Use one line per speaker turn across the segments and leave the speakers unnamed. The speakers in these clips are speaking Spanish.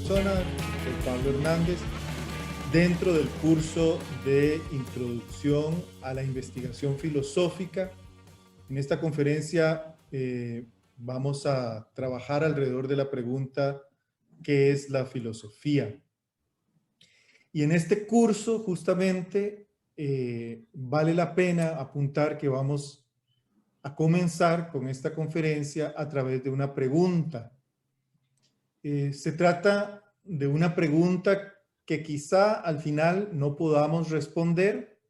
persona, soy Pablo Hernández, dentro del curso de Introducción a la Investigación Filosófica. En esta conferencia vamos a trabajar alrededor de la pregunta ¿qué es la filosofía? Y en este curso justamente vale la pena apuntar que vamos a comenzar con esta conferencia a través de una pregunta. Se trata de una pregunta que quizá al final no podamos responder,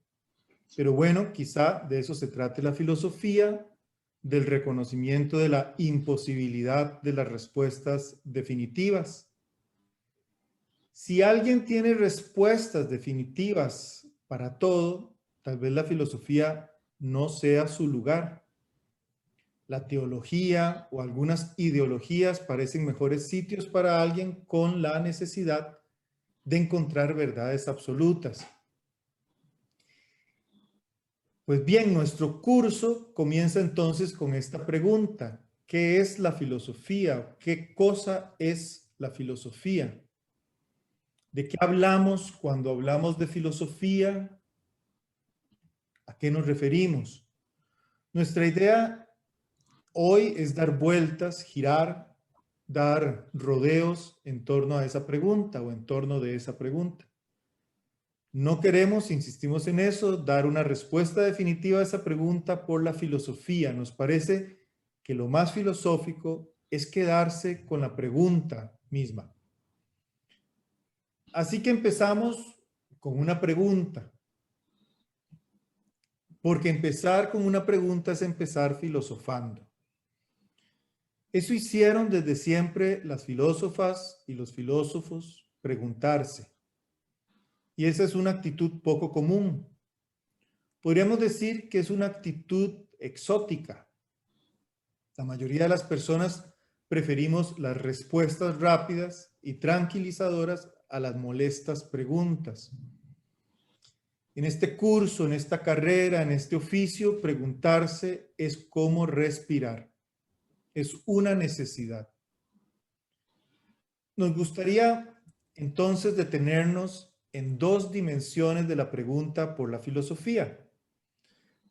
pero bueno, quizá de eso se trate la filosofía, del reconocimiento de la imposibilidad de las respuestas definitivas. Si alguien tiene respuestas definitivas para todo, tal vez la filosofía no sea su lugar. La teología o algunas ideologías parecen mejores sitios para alguien con la necesidad de encontrar verdades absolutas. Pues bien, nuestro curso comienza entonces con esta pregunta: ¿qué es la filosofía? ¿Qué cosa es la filosofía? ¿De qué hablamos cuando hablamos de filosofía? ¿A qué nos referimos? Nuestra idea hoy es dar vueltas, girar, dar rodeos en torno a esa pregunta o en torno de esa pregunta. No queremos, insistimos en eso, dar una respuesta definitiva a esa pregunta por la filosofía. Nos parece que lo más filosófico es quedarse con la pregunta misma. Así que empezamos con una pregunta. Porque empezar con una pregunta es empezar filosofando. Eso hicieron desde siempre las filósofas y los filósofos, preguntarse. Y esa es una actitud poco común. Podríamos decir que es una actitud exótica. La mayoría de las personas preferimos las respuestas rápidas y tranquilizadoras a las molestas preguntas. En este curso, en esta carrera, en este oficio, preguntarse es cómo respirar. Es una necesidad. Nos gustaría entonces detenernos en dos dimensiones de la pregunta por la filosofía.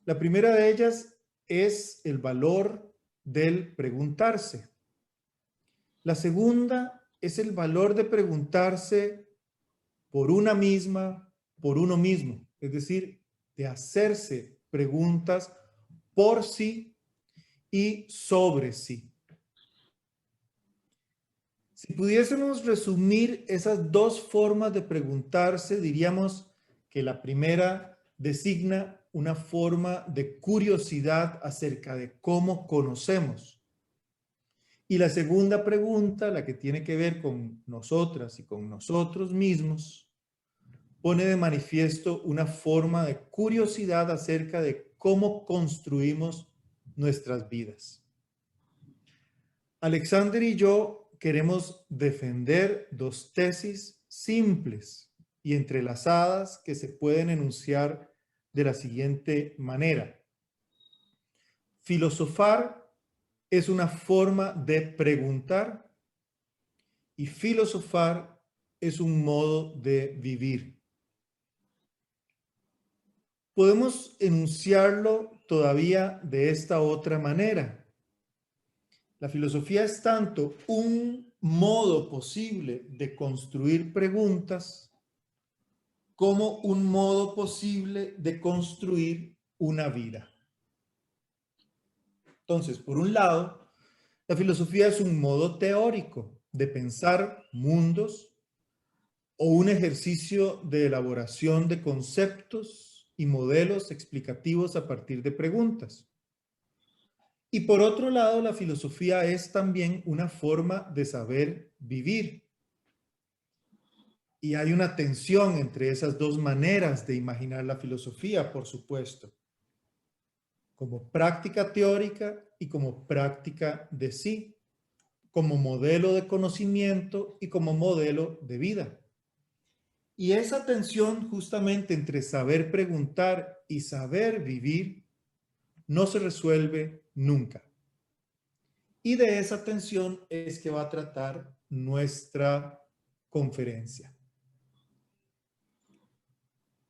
La primera de ellas es el valor del preguntarse. La segunda es el valor de preguntarse por una misma, por uno mismo, es decir, de hacerse preguntas por sí y sobre sí. Si pudiésemos resumir esas dos formas de preguntarse, diríamos que la primera designa una forma de curiosidad acerca de cómo conocemos. Y la segunda pregunta, la que tiene que ver con nosotras y con nosotros mismos, pone de manifiesto una forma de curiosidad acerca de cómo construimos nuestras vidas. Alexander y yo queremos defender dos tesis simples y entrelazadas que se pueden enunciar de la siguiente manera. Filosofar es una forma de preguntar y filosofar es un modo de vivir. Podemos enunciarlo todavía de esta otra manera. La filosofía es tanto un modo posible de construir preguntas como un modo posible de construir una vida. Entonces, por un lado, la filosofía es un modo teórico de pensar mundos o un ejercicio de elaboración de conceptos y modelos explicativos a partir de preguntas. Y por otro lado, la filosofía es también una forma de saber vivir. Y hay una tensión entre esas dos maneras de imaginar la filosofía, por supuesto, como práctica teórica y como práctica de sí, como modelo de conocimiento y como modelo de vida. Y esa tensión justamente entre saber preguntar y saber vivir no se resuelve nunca. Y de esa tensión es que va a tratar nuestra conferencia.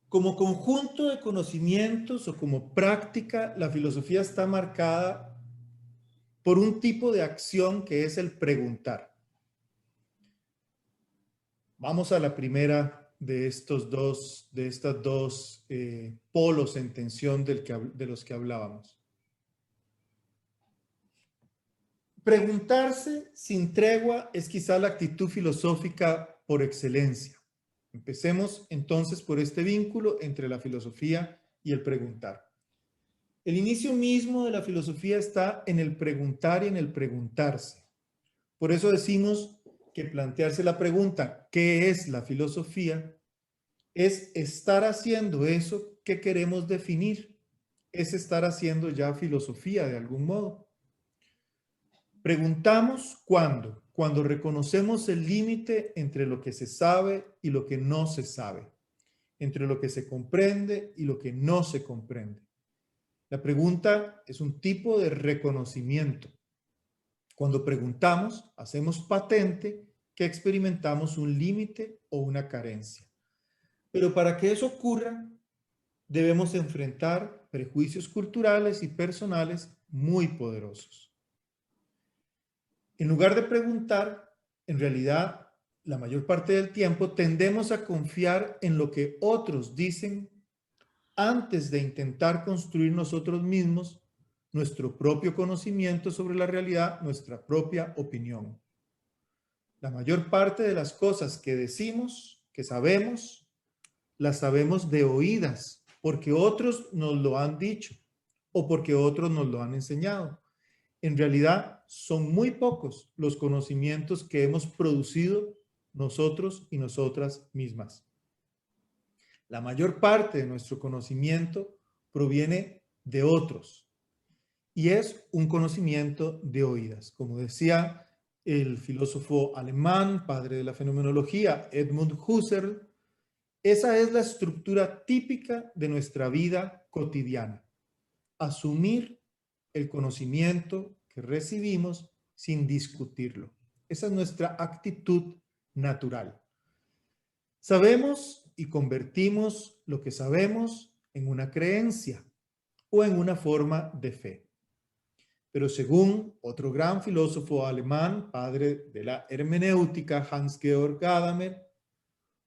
Como conjunto de conocimientos o como práctica, la filosofía está marcada por un tipo de acción que es el preguntar. Vamos a la primera de estas dos polos en tensión de los que hablábamos. Preguntarse sin tregua es quizá la actitud filosófica por excelencia. Empecemos entonces por este vínculo entre la filosofía y el preguntar. El inicio mismo de la filosofía está en el preguntar y en el preguntarse. Por eso decimos que plantearse la pregunta, ¿qué es la filosofía?, es estar haciendo eso que queremos definir. Es estar haciendo ya filosofía de algún modo. Preguntamos ¿cuándo? Cuando reconocemos el límite entre lo que se sabe y lo que no se sabe, entre lo que se comprende y lo que no se comprende. La pregunta es un tipo de reconocimiento. Cuando preguntamos, hacemos patente que experimentamos un límite o una carencia. Pero para que eso ocurra, debemos enfrentar prejuicios culturales y personales muy poderosos. En lugar de preguntar, en realidad, la mayor parte del tiempo tendemos a confiar en lo que otros dicen antes de intentar construir nosotros mismos nuestro propio conocimiento sobre la realidad, nuestra propia opinión. La mayor parte de las cosas que decimos, que sabemos, las sabemos de oídas, porque otros nos lo han dicho o porque otros nos lo han enseñado. En realidad, son muy pocos los conocimientos que hemos producido nosotros y nosotras mismas. La mayor parte de nuestro conocimiento proviene de otros y es un conocimiento de oídas. Como decía el filósofo alemán, padre de la fenomenología, Edmund Husserl, esa es la estructura típica de nuestra vida cotidiana. Asumir el conocimiento que recibimos sin discutirlo. Esa es nuestra actitud natural. Sabemos y convertimos lo que sabemos en una creencia o en una forma de fe. Pero según otro gran filósofo alemán, padre de la hermenéutica, Hans-Georg Gadamer,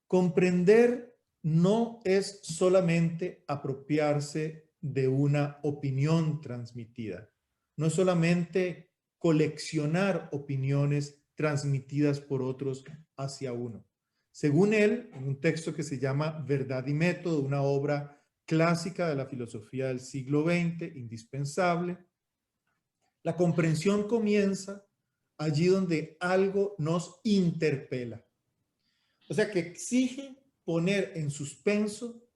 comprender no es solamente apropiarse de una opinión transmitida, no es solamente coleccionar opiniones transmitidas por otros hacia uno. Según él, en un texto que se llama Verdad y Método, una obra clásica de la filosofía del siglo XX, indispensable, la comprensión comienza allí donde algo nos interpela. O sea, que exige poner en suspenso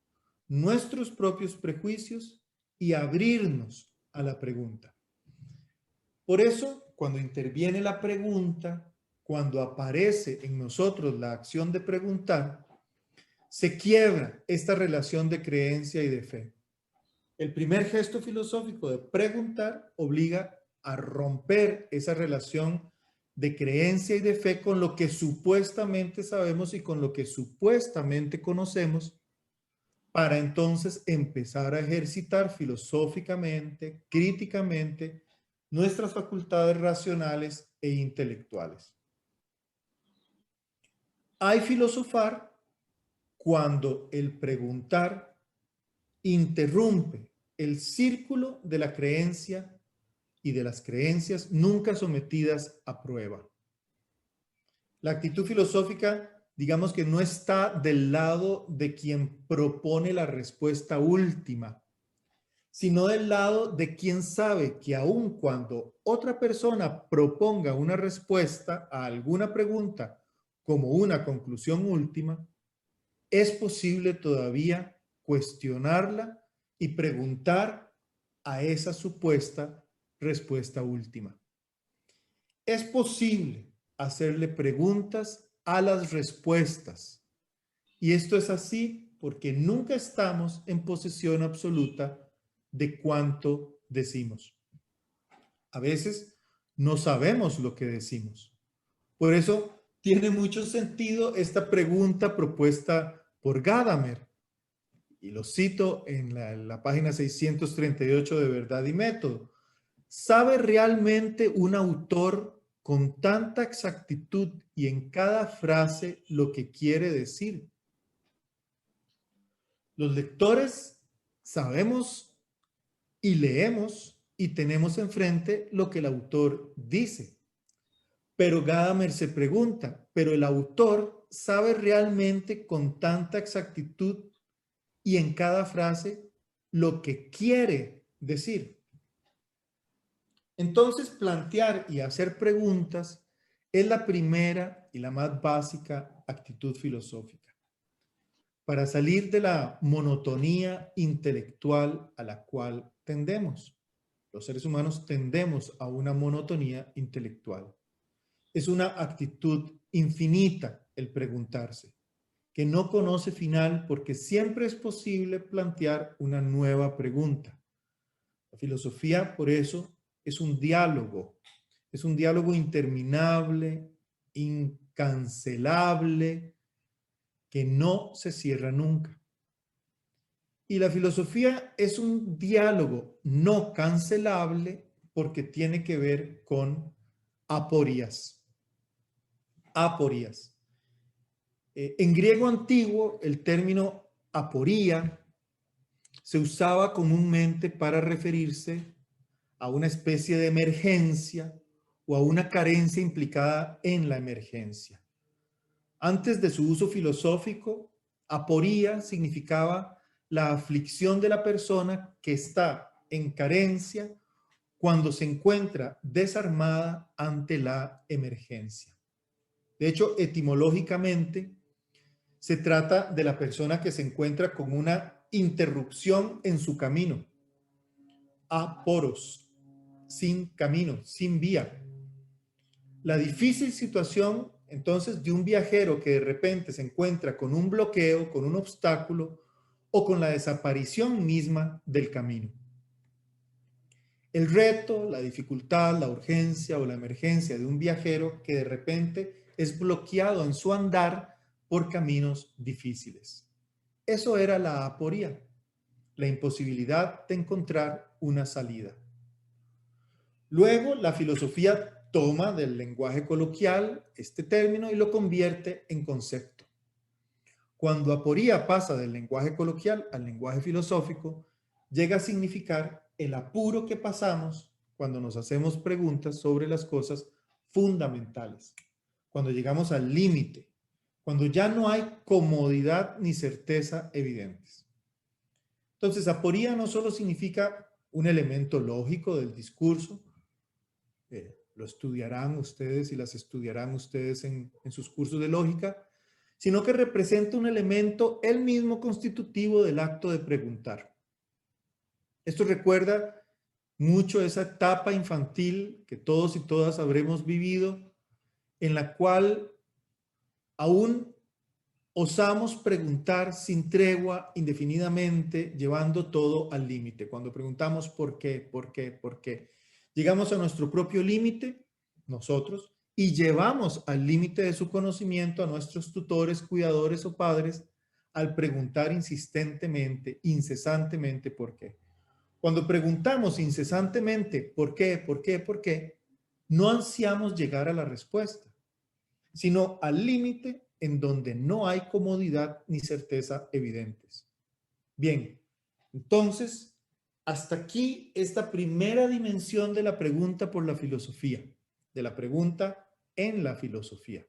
nuestros propios prejuicios y abrirnos a la pregunta. Por eso, cuando interviene la pregunta, cuando aparece en nosotros la acción de preguntar, se quiebra esta relación de creencia y de fe. El primer gesto filosófico de preguntar obliga a romper esa relación de creencia y de fe con lo que supuestamente sabemos y con lo que supuestamente conocemos, para entonces empezar a ejercitar filosóficamente, críticamente, nuestras facultades racionales e intelectuales. Hay filosofar cuando el preguntar interrumpe el círculo de la creencia y de las creencias nunca sometidas a prueba. La actitud filosófica, digamos que no está del lado de quien propone la respuesta última, sino del lado de quien sabe que aun cuando otra persona proponga una respuesta a alguna pregunta como una conclusión última, es posible todavía cuestionarla y preguntar a esa supuesta respuesta última. Es posible hacerle preguntas a las respuestas. Y esto es así porque nunca estamos en posesión absoluta de cuánto decimos. A veces no sabemos lo que decimos. Por eso tiene mucho sentido esta pregunta propuesta por Gadamer. Y lo cito en la página 638 de Verdad y Método. ¿Sabe realmente un autor con tanta exactitud y en cada frase lo que quiere decir? Los lectores sabemos y leemos y tenemos enfrente lo que el autor dice. Pero Gadamer se pregunta, ¿pero el autor sabe realmente con tanta exactitud y en cada frase lo que quiere decir? Entonces, plantear y hacer preguntas es la primera y la más básica actitud filosófica. Para salir de la monotonía intelectual a la cual tendemos. Los seres humanos tendemos a una monotonía intelectual. Es una actitud infinita el preguntarse, que no conoce final porque siempre es posible plantear una nueva pregunta. La filosofía, por eso, es un diálogo interminable, incancelable, que no se cierra nunca. Y la filosofía es un diálogo no cancelable porque tiene que ver con aporías. Aporías. En griego antiguo, el término aporía se usaba comúnmente para referirse a una especie de emergencia o a una carencia implicada en la emergencia. Antes de su uso filosófico, aporía significaba la aflicción de la persona que está en carencia cuando se encuentra desarmada ante la emergencia. De hecho, etimológicamente, se trata de la persona que se encuentra con una interrupción en su camino. Aporos, sin camino, sin vía. La difícil situación, entonces, de un viajero que de repente se encuentra con un bloqueo, con un obstáculo o con la desaparición misma del camino. El reto, la dificultad, la urgencia o la emergencia de un viajero que de repente es bloqueado en su andar por caminos difíciles. Eso era la aporía, la imposibilidad de encontrar una salida. Luego, la filosofía toma del lenguaje coloquial este término y lo convierte en concepto. Cuando aporía pasa del lenguaje coloquial al lenguaje filosófico, llega a significar el apuro que pasamos cuando nos hacemos preguntas sobre las cosas fundamentales, cuando llegamos al límite, cuando ya no hay comodidad ni certeza evidentes. Entonces, aporía no solo significa un elemento lógico del discurso, lo estudiarán ustedes y las estudiarán ustedes en sus cursos de lógica, sino que representa un elemento el mismo constitutivo del acto de preguntar. Esto recuerda mucho esa etapa infantil que todos y todas habremos vivido, en la cual aún osamos preguntar sin tregua, indefinidamente, llevando todo al límite. Cuando preguntamos por qué, por qué, por qué, llegamos a nuestro propio límite, nosotros, y llevamos al límite de su conocimiento a nuestros tutores, cuidadores o padres al preguntar insistentemente, incesantemente por qué. Cuando preguntamos incesantemente por qué, por qué, por qué, no ansiamos llegar a la respuesta, sino al límite en donde no hay comodidad ni certeza evidentes. Bien, entonces, hasta aquí esta primera dimensión de la pregunta por la filosofía, de la pregunta en la filosofía.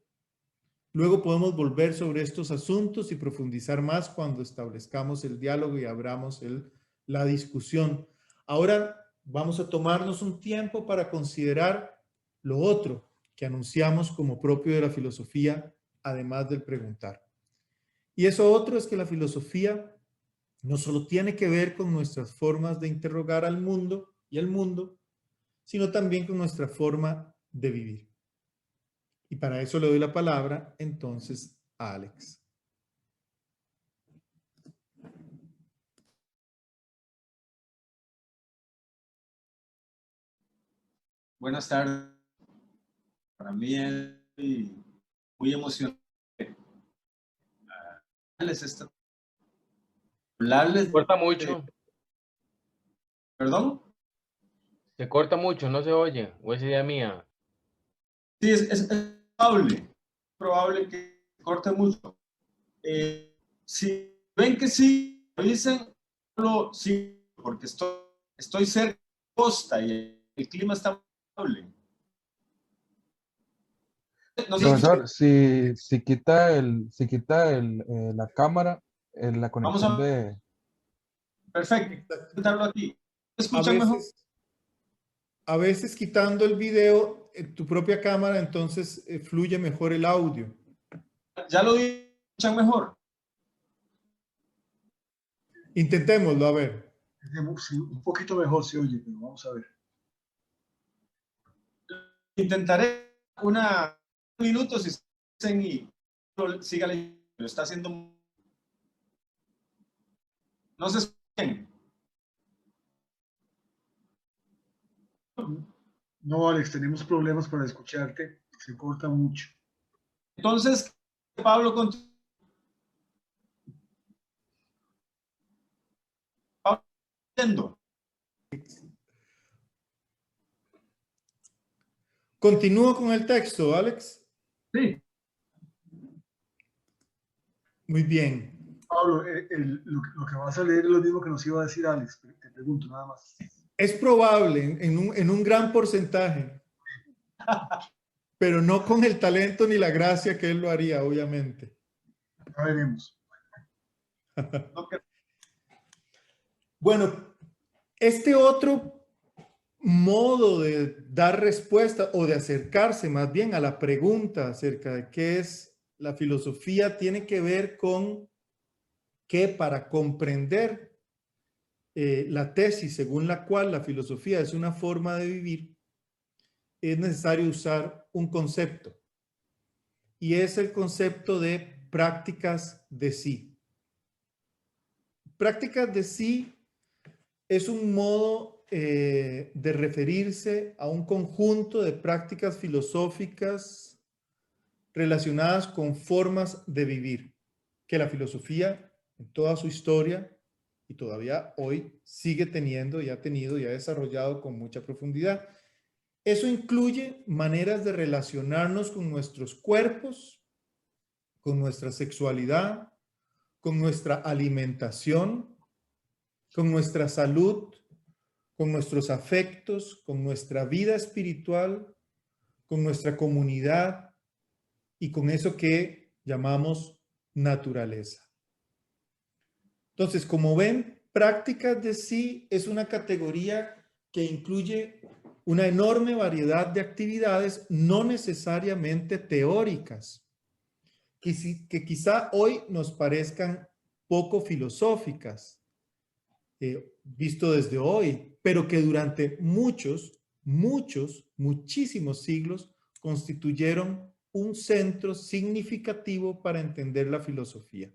Luego podemos volver sobre estos asuntos y profundizar más cuando establezcamos el diálogo y abramos la discusión. Ahora vamos a tomarnos un tiempo para considerar lo otro que anunciamos como propio de la filosofía, además del preguntar. Y eso otro es que la filosofía no solo tiene que ver con nuestras formas de interrogar al mundo y al mundo, sino también con nuestra forma de vivir. Y para eso le doy la palabra entonces a Alex.
Buenas tardes. Para mí es muy emocionante. Hablarles,
Corta mucho.
¿Perdón?
Se corta mucho, no se oye. ¿O es idea mía?
Sí, es probable que corte mucho. Si ven que sí, dicen, sí, porque estoy cerca de la costa y el clima está estable. No sé si
Profesor, si quita la cámara, la
vamos
conexión
a
de...
perfecto,
Exacto.
intentarlo aquí. ¿Me
A
escuchan mejor?
veces, a veces quitando el video en tu propia cámara, entonces fluye mejor el audio.
Ya lo escuchan mejor.
Intentémoslo, a ver.
Sí, un poquito mejor se oye, pero vamos a ver.
Intentaré un minuto si dicen y siga leyendo. Lo está haciendo. No se escuchen.
No, Alex, tenemos problemas para escucharte. Se corta mucho.
Entonces, Pablo, Pablo,
Continúo con el texto, Alex.
sí.
Muy bien.
Pablo, lo que vas a leer es lo mismo que nos iba a decir Alex. Te pregunto nada más.
Es probable en un gran porcentaje, pero no con el talento ni la gracia que él lo haría, obviamente.
Ya veremos.
Bueno, este otro modo de dar respuesta o de acercarse más bien a la pregunta acerca de qué es la filosofía tiene que ver con que para comprender la tesis según la cual la filosofía es una forma de vivir, es necesario usar un concepto y es el concepto de prácticas de sí. Prácticas de sí es un modo de referirse a un conjunto de prácticas filosóficas relacionadas con formas de vivir que la filosofía en toda su historia y todavía hoy sigue teniendo y ha tenido y ha desarrollado con mucha profundidad. Eso incluye maneras de relacionarnos con nuestros cuerpos, con nuestra sexualidad, con nuestra alimentación, con nuestra salud, con nuestros afectos, con nuestra vida espiritual, con nuestra comunidad y con eso que llamamos naturaleza. Entonces, como ven, prácticas de sí es una categoría que incluye una enorme variedad de actividades no necesariamente teóricas, que quizá hoy nos parezcan poco filosóficas, visto desde hoy, pero que durante muchísimos siglos constituyeron un centro significativo para entender la filosofía.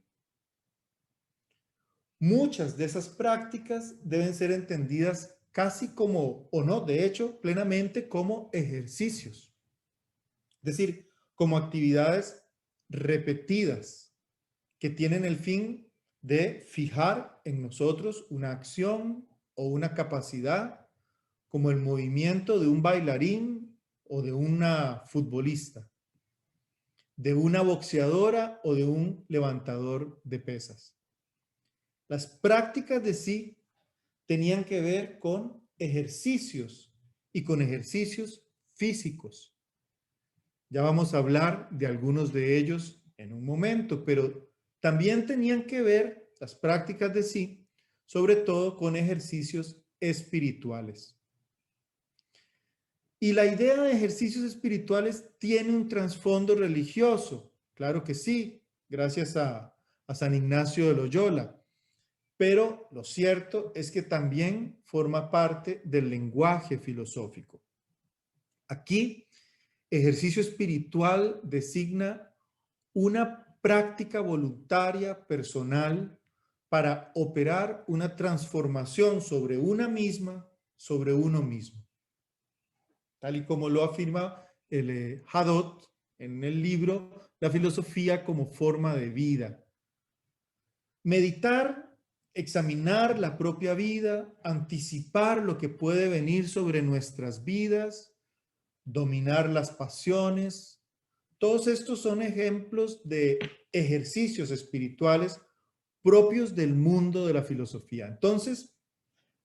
Muchas de esas prácticas deben ser entendidas casi como, o no, de hecho, plenamente como ejercicios. Es decir, como actividades repetidas que tienen el fin de fijar en nosotros una acción o una capacidad, como el movimiento de un bailarín o de una futbolista, de una boxeadora o de un levantador de pesas. Las prácticas de sí tenían que ver con ejercicios y con ejercicios físicos. Ya vamos a hablar de algunos de ellos en un momento, pero también tenían que ver las prácticas de sí, sobre todo con ejercicios espirituales. Y la idea de ejercicios espirituales tiene un trasfondo religioso, claro que sí, gracias a San Ignacio de Loyola. Pero lo cierto es que también forma parte del lenguaje filosófico. Aquí, ejercicio espiritual designa una práctica voluntaria, personal, para operar una transformación sobre una misma, sobre uno mismo. Tal y como lo afirma el Hadot en el libro La filosofía como forma de vida. Meditar, examinar la propia vida, anticipar lo que puede venir sobre nuestras vidas, dominar las pasiones. Todos estos son ejemplos de ejercicios espirituales propios del mundo de la filosofía. Entonces,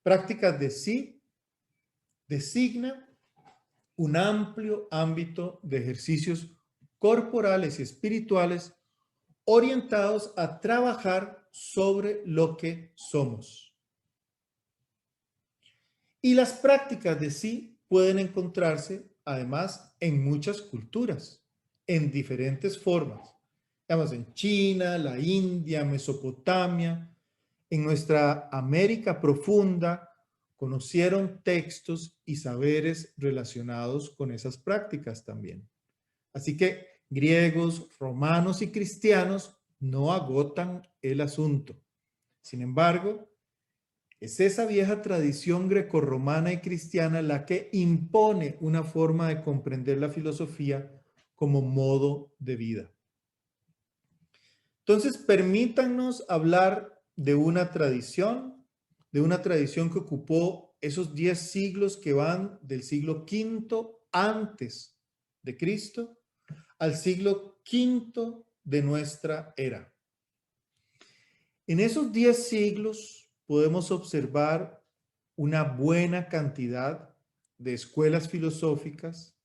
prácticas de sí designa un amplio ámbito de ejercicios corporales y espirituales orientados a trabajar sobre lo que somos. Y las prácticas de sí pueden encontrarse, además, en muchas culturas, en diferentes formas. Digamos, en China, la India, Mesopotamia, en nuestra América profunda, conocieron textos y saberes relacionados con esas prácticas también. Así que griegos, romanos y cristianos no agotan el asunto. Sin embargo, es esa vieja tradición grecorromana y cristiana la que impone una forma de comprender la filosofía como modo de vida. Entonces, permítannos hablar de una tradición que ocupó esos 10 siglos que van del siglo V antes de Cristo al siglo V de nuestra era. En esos 10 siglos podemos observar una buena cantidad de escuelas filosóficas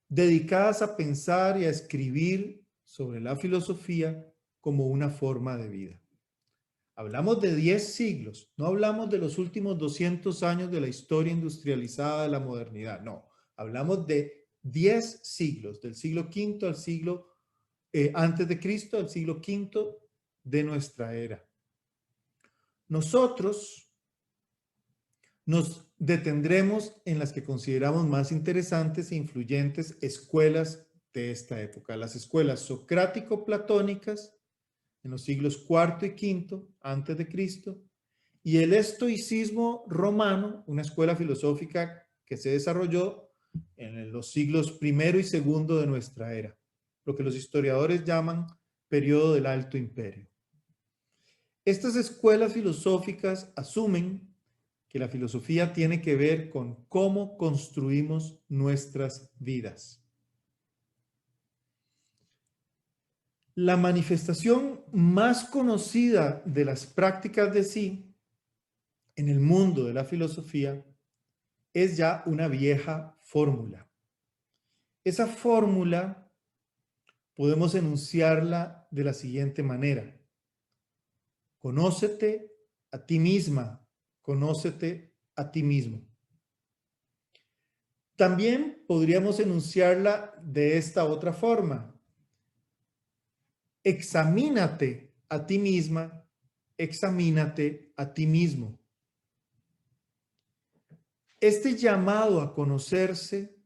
dedicadas a pensar y a escribir sobre la filosofía como una forma de vida. Hablamos de 10 siglos, no hablamos de los últimos 200 años de la historia industrializada de la modernidad, no. Hablamos de 10 siglos, del siglo V al siglo antes de Cristo, al siglo V de nuestra era. Nosotros nos detendremos en las que consideramos más interesantes e influyentes escuelas de esta época, las escuelas socrático-platónicas en los siglos IV y V antes de Cristo, y el estoicismo romano, una escuela filosófica que se desarrolló en los siglos I y II de nuestra era, lo que los historiadores llaman periodo del Alto Imperio. Estas escuelas filosóficas asumen que la filosofía tiene que ver con cómo construimos nuestras vidas. La manifestación más conocida de las prácticas de sí en el mundo de la filosofía es ya una vieja fórmula. Esa fórmula podemos enunciarla de la siguiente manera: conócete a ti misma, conócete a ti mismo. También podríamos enunciarla de esta otra forma: examínate a ti misma, examínate a ti mismo. Este llamado a conocerse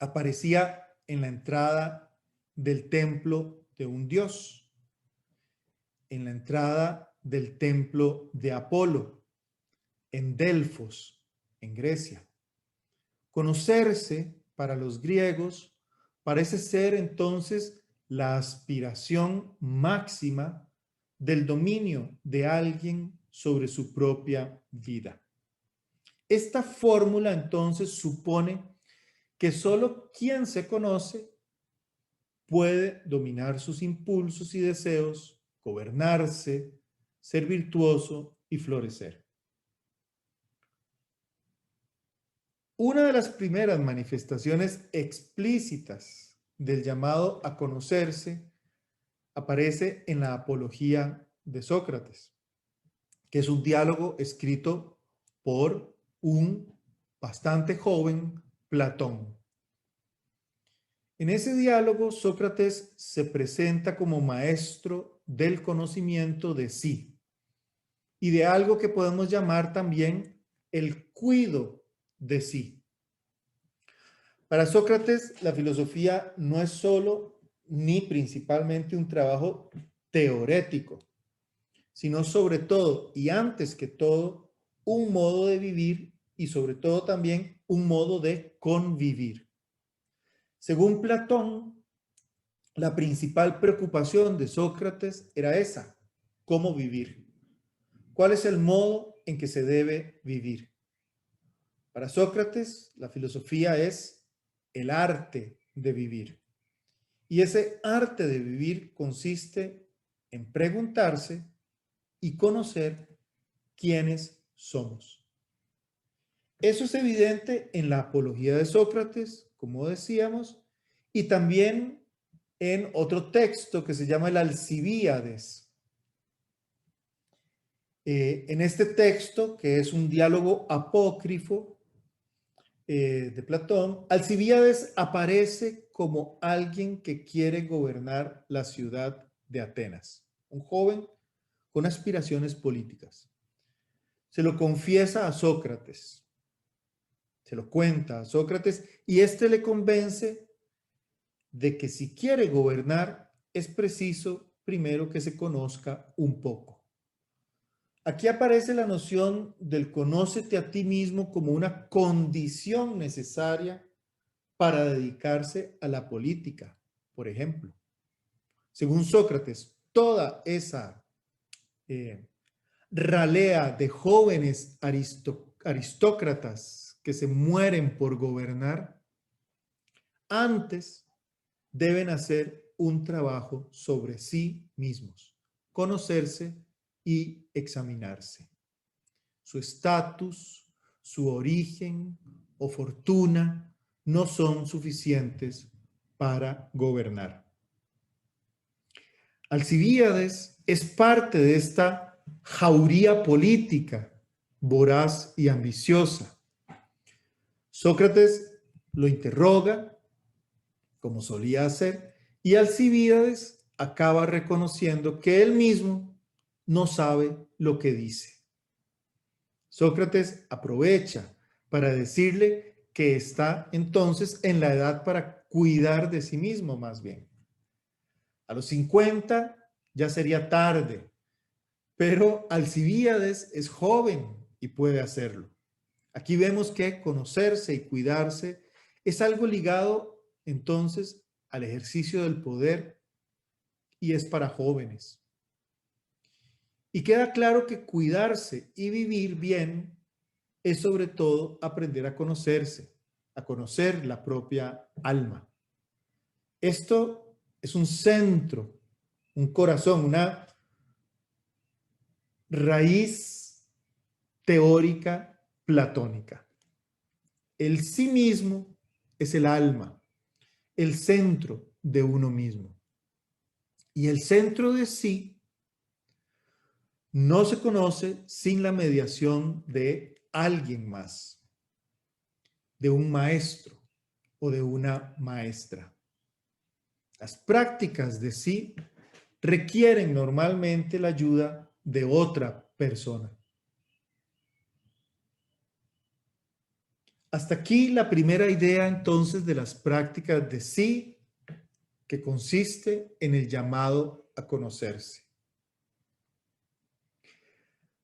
aparecía en la entrada del templo de un dios, en la entrada del templo de Apolo, en Delfos, en Grecia. Conocerse para los griegos parece ser entonces la aspiración máxima del dominio de alguien sobre su propia vida. Esta fórmula entonces supone que solo quien se conoce puede dominar sus impulsos y deseos, gobernarse, ser virtuoso y florecer. Una de las primeras manifestaciones explícitas del llamado a conocerse aparece en la Apología de Sócrates, que es un diálogo escrito por un bastante joven Platón. En ese diálogo, Sócrates se presenta como maestro del conocimiento de sí y de algo que podemos llamar también el cuido de sí. Para Sócrates, la filosofía no es solo ni principalmente un trabajo teorético, sino sobre todo y antes que todo un modo de vivir y sobre todo también un modo de convivir. Según Platón, la principal preocupación de Sócrates era esa: ¿cómo vivir? ¿Cuál es el modo en que se debe vivir? Para Sócrates, la filosofía es el arte de vivir. Y ese arte de vivir consiste en preguntarse y conocer quiénes somos. Eso es evidente en la apología de Sócrates, como decíamos, y también en otro texto que se llama el Alcibíades. En este texto, que es un diálogo apócrifo de Platón, Alcibíades aparece como alguien que quiere gobernar la ciudad de Atenas, un joven con aspiraciones políticas. Se lo confiesa a Sócrates, se lo cuenta a Sócrates, y éste le convence de que si quiere gobernar es preciso primero que se conozca un poco. Aquí aparece la noción del conócete a ti mismo como una condición necesaria para dedicarse a la política, por ejemplo. Según Sócrates, toda esa ralea de jóvenes aristócratas que se mueren por gobernar, antes deben hacer un trabajo sobre sí mismos, conocerse y examinarse. Su estatus, su origen o fortuna no son suficientes para gobernar. Alcibíades es parte de esta jauría política voraz y ambiciosa. Sócrates lo interroga, como solía hacer, y Alcibíades acaba reconociendo que él mismo no sabe lo que dice. Sócrates aprovecha para decirle que está entonces en la edad para cuidar de sí mismo, más bien. A los 50 ya sería tarde, pero Alcibíades es joven y puede hacerlo. Aquí vemos que conocerse y cuidarse es algo ligado entonces al ejercicio del poder y es para jóvenes. Y queda claro que cuidarse y vivir bien es sobre todo aprender a conocerse, a conocer la propia alma. Esto es un centro, un corazón, una raíz teórica platónica. El sí mismo es el alma, el centro de uno mismo. Y el centro de sí no se conoce sin la mediación de alguien más, de un maestro o de una maestra. Las prácticas de sí requieren normalmente la ayuda de otra persona. Hasta aquí la primera idea entonces de las prácticas de sí, que consiste en el llamado a conocerse.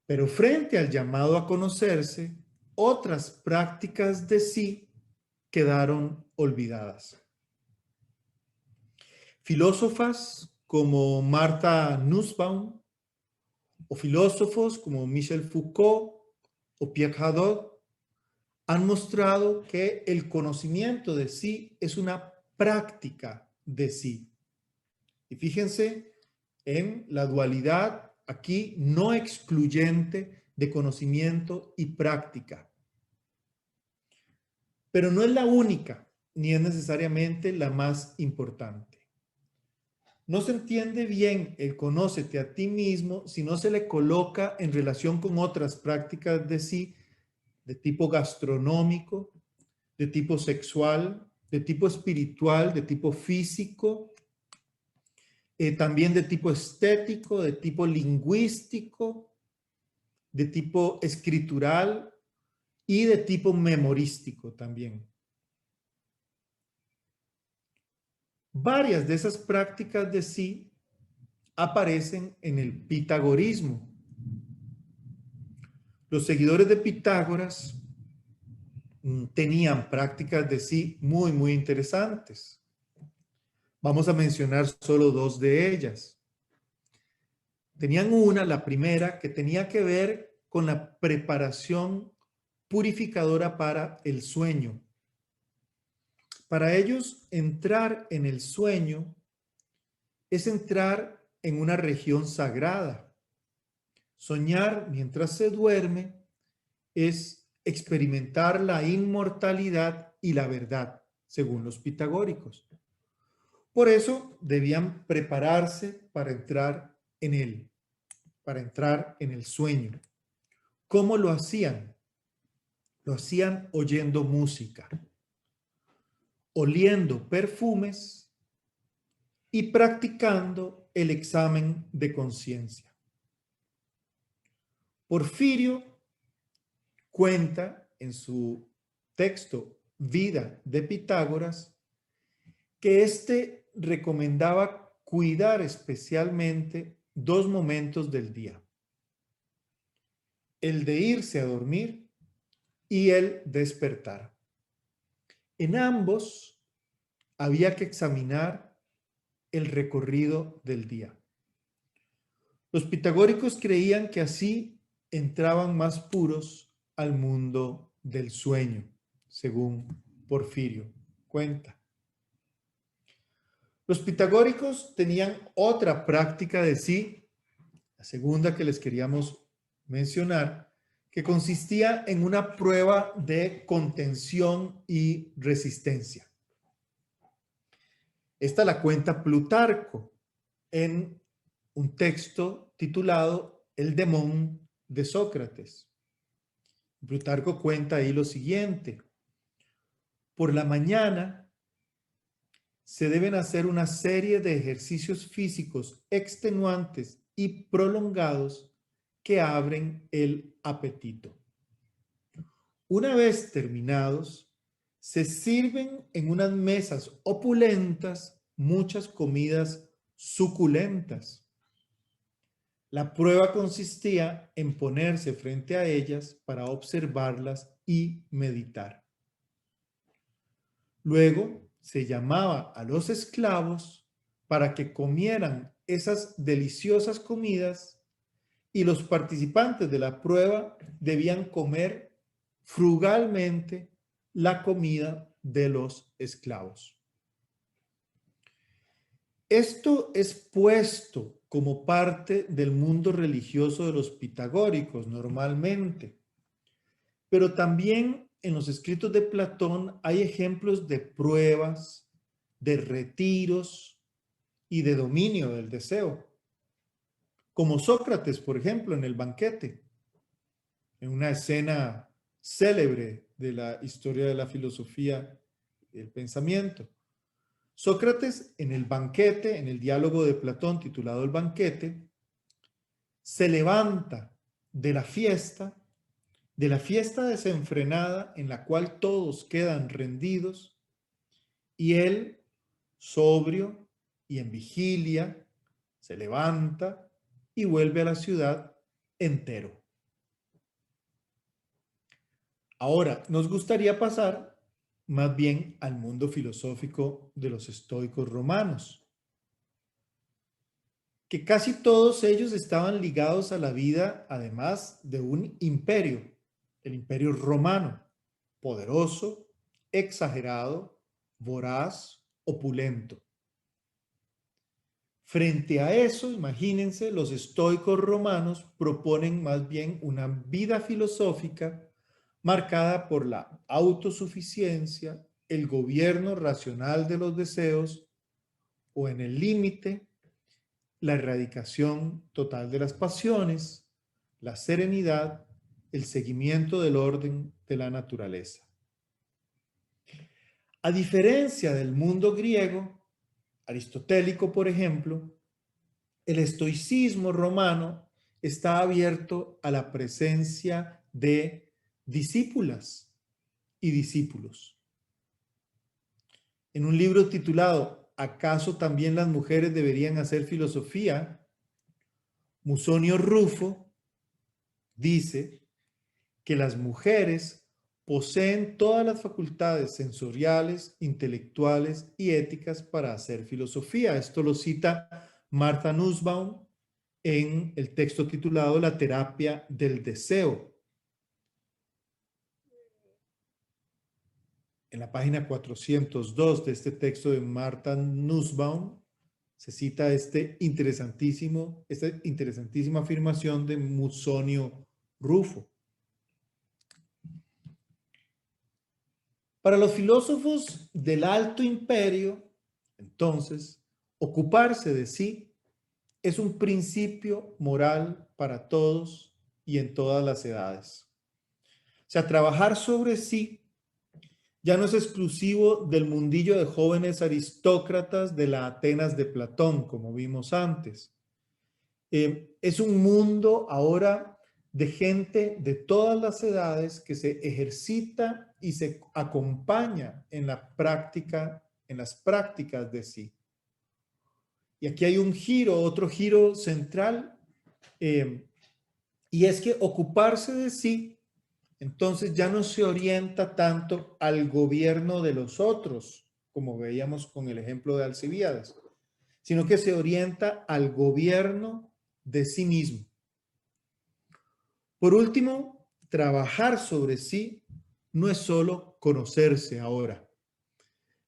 Pero frente al llamado a conocerse, otras prácticas de sí quedaron olvidadas. Filósofas como Martha Nussbaum o filósofos como Michel Foucault o Pierre Hadot han mostrado que el conocimiento de sí es una práctica de sí. Y fíjense en la dualidad aquí no excluyente de conocimiento y práctica. Pero no es la única, ni es necesariamente la más importante. No se entiende bien el conócete a ti mismo si no se le coloca en relación con otras prácticas de sí, de tipo gastronómico, de tipo sexual, de tipo espiritual, de tipo físico, también de tipo estético, de tipo lingüístico, de tipo escritural y de tipo memorístico también. Varias de esas prácticas de sí aparecen en el pitagorismo. Los seguidores de Pitágoras tenían prácticas de sí muy, muy interesantes. Vamos a mencionar solo dos de ellas. Tenían una, la primera, que tenía que ver con la preparación purificadora para el sueño. Para ellos, entrar en el sueño es entrar en una región sagrada. Soñar mientras se duerme es experimentar la inmortalidad y la verdad, según los pitagóricos. Por eso debían prepararse para entrar en él, para entrar en el sueño. ¿Cómo lo hacían? Lo hacían oyendo música, oliendo perfumes y practicando el examen de conciencia. Porfirio cuenta en su texto Vida de Pitágoras que éste recomendaba cuidar especialmente dos momentos del día: el de irse a dormir y el despertar. En ambos había que examinar el recorrido del día. Los pitagóricos creían que así entraban más puros al mundo del sueño, según Porfirio cuenta. Los pitagóricos tenían otra práctica de sí, la segunda que les queríamos mencionar, que consistía en una prueba de contención y resistencia. Esta la cuenta Plutarco en un texto titulado El Demón de Sócrates. Plutarco cuenta ahí lo siguiente: por la mañana se deben hacer una serie de ejercicios físicos extenuantes y prolongados que abren el apetito. Una vez terminados, se sirven en unas mesas opulentas muchas comidas suculentas. La prueba consistía en ponerse frente a ellas para observarlas y meditar. Luego se llamaba a los esclavos para que comieran esas deliciosas comidas y los participantes de la prueba debían comer frugalmente la comida de los esclavos. Esto es puesto como parte del mundo religioso de los pitagóricos normalmente, pero también en los escritos de Platón hay ejemplos de pruebas, de retiros y de dominio del deseo, como Sócrates, por ejemplo, en el banquete, en una escena célebre de la historia de la filosofía y el pensamiento. Sócrates, en el banquete, en el diálogo de Platón titulado El banquete, se levanta de la fiesta desenfrenada en la cual todos quedan rendidos, y él, sobrio y en vigilia, se levanta y vuelve a la ciudad entero. Ahora, nos gustaría pasar más bien al mundo filosófico de los estoicos romanos, que casi todos ellos estaban ligados a la vida, además de un imperio, el imperio romano, poderoso, exagerado, voraz, opulento. Frente a eso, imagínense, los estoicos romanos proponen más bien una vida filosófica marcada por la autosuficiencia, el gobierno racional de los deseos o, en el límite, la erradicación total de las pasiones, la serenidad, el seguimiento del orden de la naturaleza. A diferencia del mundo griego, aristotélico, por ejemplo, el estoicismo romano está abierto a la presencia de discípulas y discípulos. En un libro titulado ¿Acaso también las mujeres deberían hacer filosofía?, Musonio Rufo dice que las mujeres poseen todas las facultades sensoriales, intelectuales y éticas para hacer filosofía. Esto lo cita Martha Nussbaum en el texto titulado La terapia del deseo. En la página 402 de este texto de Martha Nussbaum se cita esta interesantísima afirmación de Musonio Rufo. Para los filósofos del Alto Imperio, entonces, ocuparse de sí es un principio moral para todos y en todas las edades. O sea, trabajar sobre sí ya no es exclusivo del mundillo de jóvenes aristócratas de la Atenas de Platón, como vimos antes. Es un mundo ahora de gente de todas las edades que se ejercita y se acompaña en la práctica, en las prácticas de sí. Y aquí hay un giro, otro giro central, y es que ocuparse de sí, entonces ya no se orienta tanto al gobierno de los otros, como veíamos con el ejemplo de Alcibíades, sino que se orienta al gobierno de sí mismo. Por último, trabajar sobre sí no es solo conocerse ahora.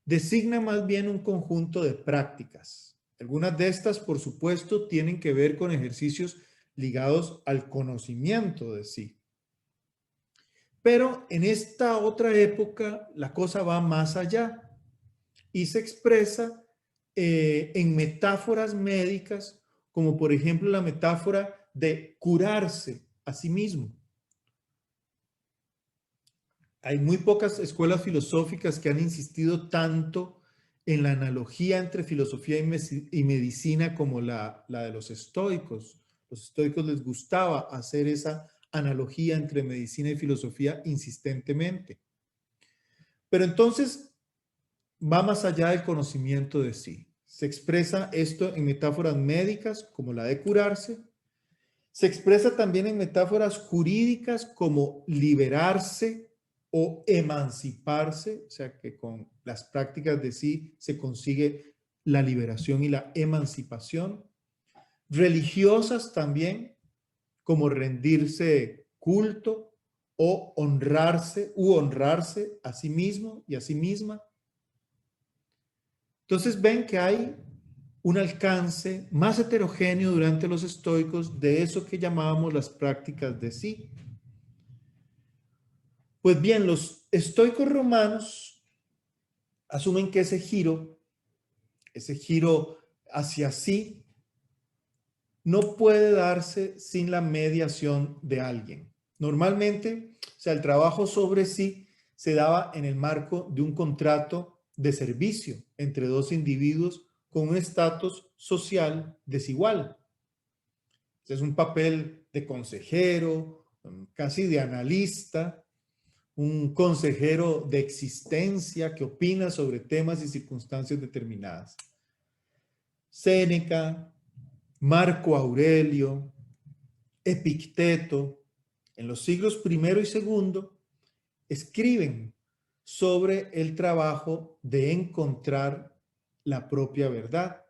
Designa más bien un conjunto de prácticas. Algunas de estas, por supuesto, tienen que ver con ejercicios ligados al conocimiento de sí. Pero en esta otra época la cosa va más allá y se expresa en metáforas médicas, como por ejemplo la metáfora de curarse a sí mismo. Hay muy pocas escuelas filosóficas que han insistido tanto en la analogía entre filosofía y medicina como la de los estoicos. Los estoicos les gustaba hacer esa analogía entre medicina y filosofía insistentemente. Pero entonces va más allá del conocimiento de sí. Se expresa esto en metáforas médicas como la de curarse. Se expresa también en metáforas jurídicas como liberarse o emanciparse, o sea que con las prácticas de sí se consigue la liberación y la emancipación. Religiosas también, como rendirse culto o honrarse a sí mismo y a sí misma. Entonces ven que hay un alcance más heterogéneo durante los estoicos de eso que llamábamos las prácticas de sí. Pues bien, los estoicos romanos asumen que ese giro hacia sí, no puede darse sin la mediación de alguien. Normalmente, o sea, el trabajo sobre sí se daba en el marco de un contrato de servicio entre dos individuos con un estatus social desigual. Es un papel de consejero, casi de analista, un consejero de existencia que opina sobre temas y circunstancias determinadas. Séneca, Marco Aurelio, Epicteto, en los siglos primero y segundo, escriben sobre el trabajo de encontrar la propia verdad.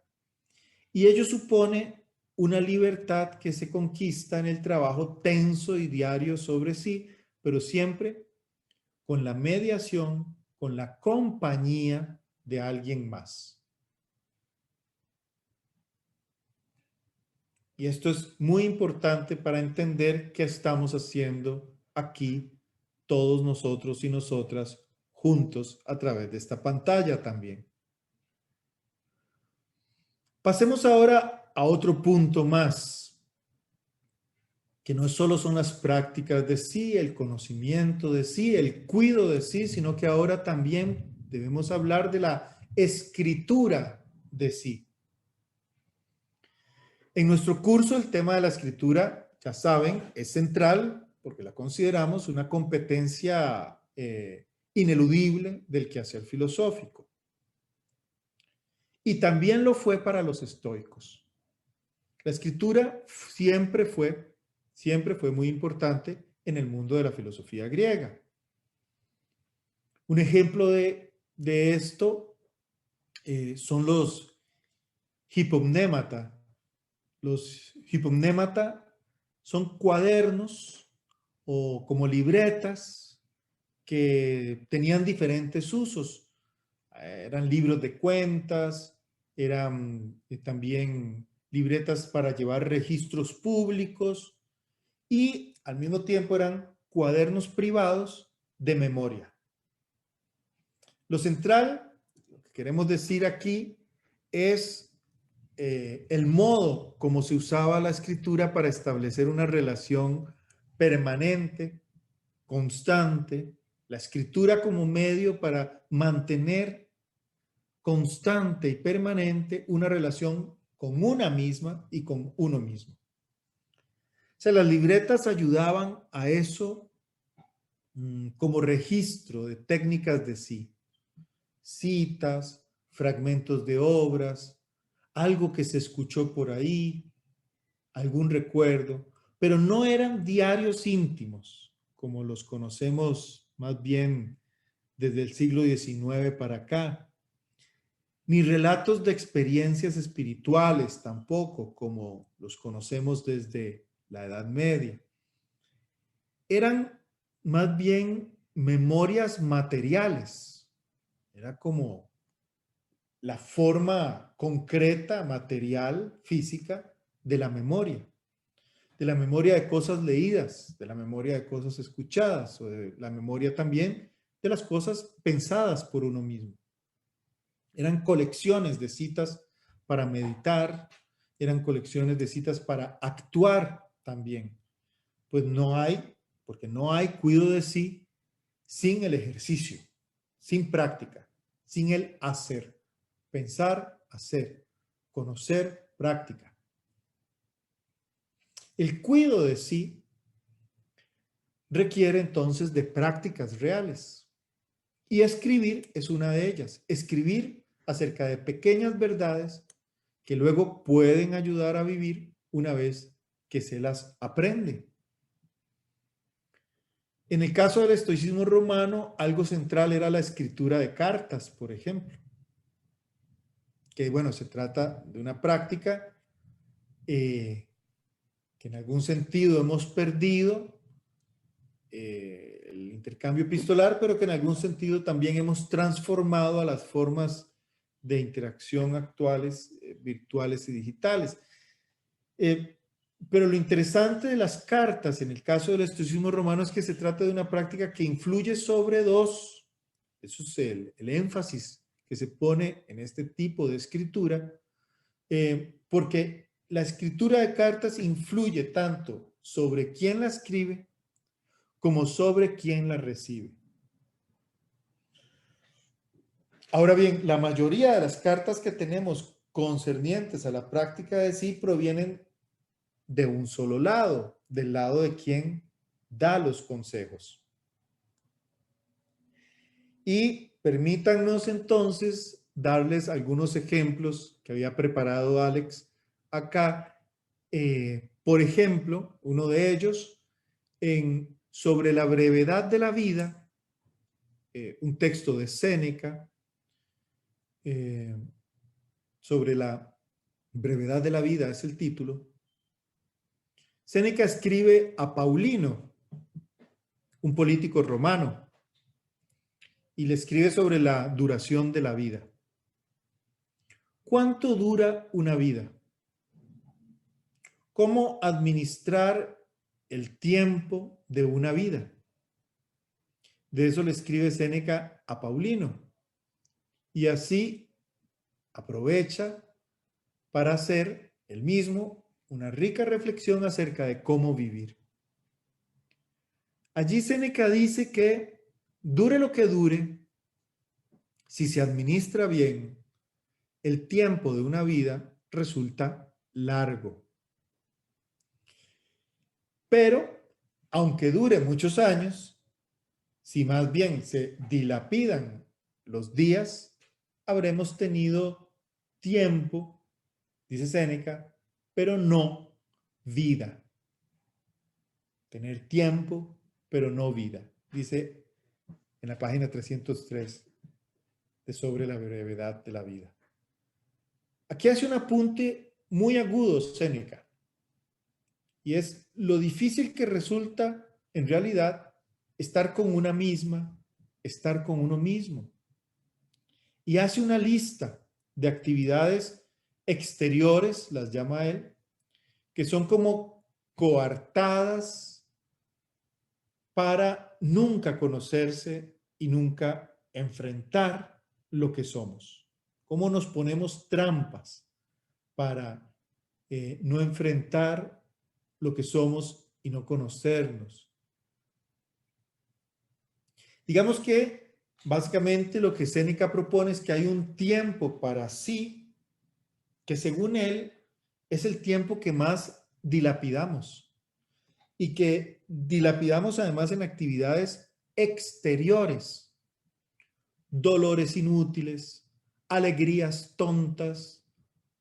Y ello supone una libertad que se conquista en el trabajo tenso y diario sobre sí, pero siempre con la mediación, con la compañía de alguien más. Y esto es muy importante para entender qué estamos haciendo aquí todos nosotros y nosotras juntos a través de esta pantalla también. Pasemos ahora a otro punto más, que no solo son las prácticas de sí, el conocimiento de sí, el cuidado de sí, sino que ahora también debemos hablar de la escritura de sí. En nuestro curso el tema de la escritura, ya saben, es central porque la consideramos una competencia ineludible del quehacer filosófico. Y también lo fue para los estoicos. La escritura siempre fue muy importante en el mundo de la filosofía griega. Un ejemplo de esto son los hipomnémata. Los hipomnémata son cuadernos o como libretas que tenían diferentes usos. Eran libros de cuentas, eran también libretas para llevar registros públicos y al mismo tiempo eran cuadernos privados de memoria. Lo central, lo que queremos decir aquí, es el modo como se usaba la escritura para establecer una relación permanente, constante, la escritura como medio para mantener constante y permanente una relación con una misma y con uno mismo. O sea, las libretas ayudaban a eso como registro de técnicas de sí, citas, fragmentos de obras, algo que se escuchó por ahí, algún recuerdo, pero no eran diarios íntimos, como los conocemos más bien desde el siglo XIX para acá, ni relatos de experiencias espirituales tampoco, como los conocemos desde la Edad Media. Eran más bien memorias materiales, era como la forma concreta, material, física de la memoria de cosas leídas, de la memoria de cosas escuchadas, o de la memoria también de las cosas pensadas por uno mismo. Eran colecciones de citas para meditar, eran colecciones de citas para actuar también. Pues porque no hay cuidado de sí sin el ejercicio, sin práctica, sin el hacer. Pensar, hacer, conocer, práctica. El cuidado de sí requiere entonces de prácticas reales. Y escribir es una de ellas. Escribir acerca de pequeñas verdades que luego pueden ayudar a vivir una vez que se las aprende. En el caso del estoicismo romano, algo central era la escritura de cartas, por ejemplo. Que bueno, se trata de una práctica que en algún sentido hemos perdido el intercambio epistolar, pero que en algún sentido también hemos transformado a las formas de interacción actuales, virtuales y digitales. Pero lo interesante de las cartas en el caso del estoicismo romano es que se trata de una práctica que influye sobre dos, eso es el énfasis que se pone en este tipo de escritura, porque la escritura de cartas influye tanto sobre quién la escribe como sobre quién la recibe. Ahora bien, la mayoría de las cartas que tenemos concernientes a la práctica de sí provienen de un solo lado, del lado de quien da los consejos. Y permítanos entonces darles algunos ejemplos que había preparado Alex acá. Por ejemplo, uno de ellos, sobre la brevedad de la vida, un texto de Séneca, sobre la brevedad de la vida es el título. Séneca escribe a Paulino, un político romano, y le escribe sobre la duración de la vida. ¿Cuánto dura una vida? ¿Cómo administrar el tiempo de una vida? De eso le escribe Séneca a Paulino. Y así aprovecha para hacer él mismo una rica reflexión acerca de cómo vivir. Allí Séneca dice que dure lo que dure, si se administra bien, el tiempo de una vida resulta largo. Pero, aunque dure muchos años, si más bien se dilapidan los días, habremos tenido tiempo, dice Séneca, pero no vida. Tener tiempo, pero no vida, dice en la página 303 de Sobre la brevedad de la vida. Aquí hace un apunte muy agudo Séneca, y es lo difícil que resulta en realidad estar con una misma, estar con uno mismo. Y hace una lista de actividades exteriores, las llama él, que son como coartadas para nunca conocerse y nunca enfrentar lo que somos. Cómo nos ponemos trampas para no enfrentar lo que somos y no conocernos. Digamos que básicamente lo que Séneca propone es que hay un tiempo para sí que según él es el tiempo que más dilapidamos y que dilapidamos además en actividades exteriores, dolores inútiles, alegrías tontas,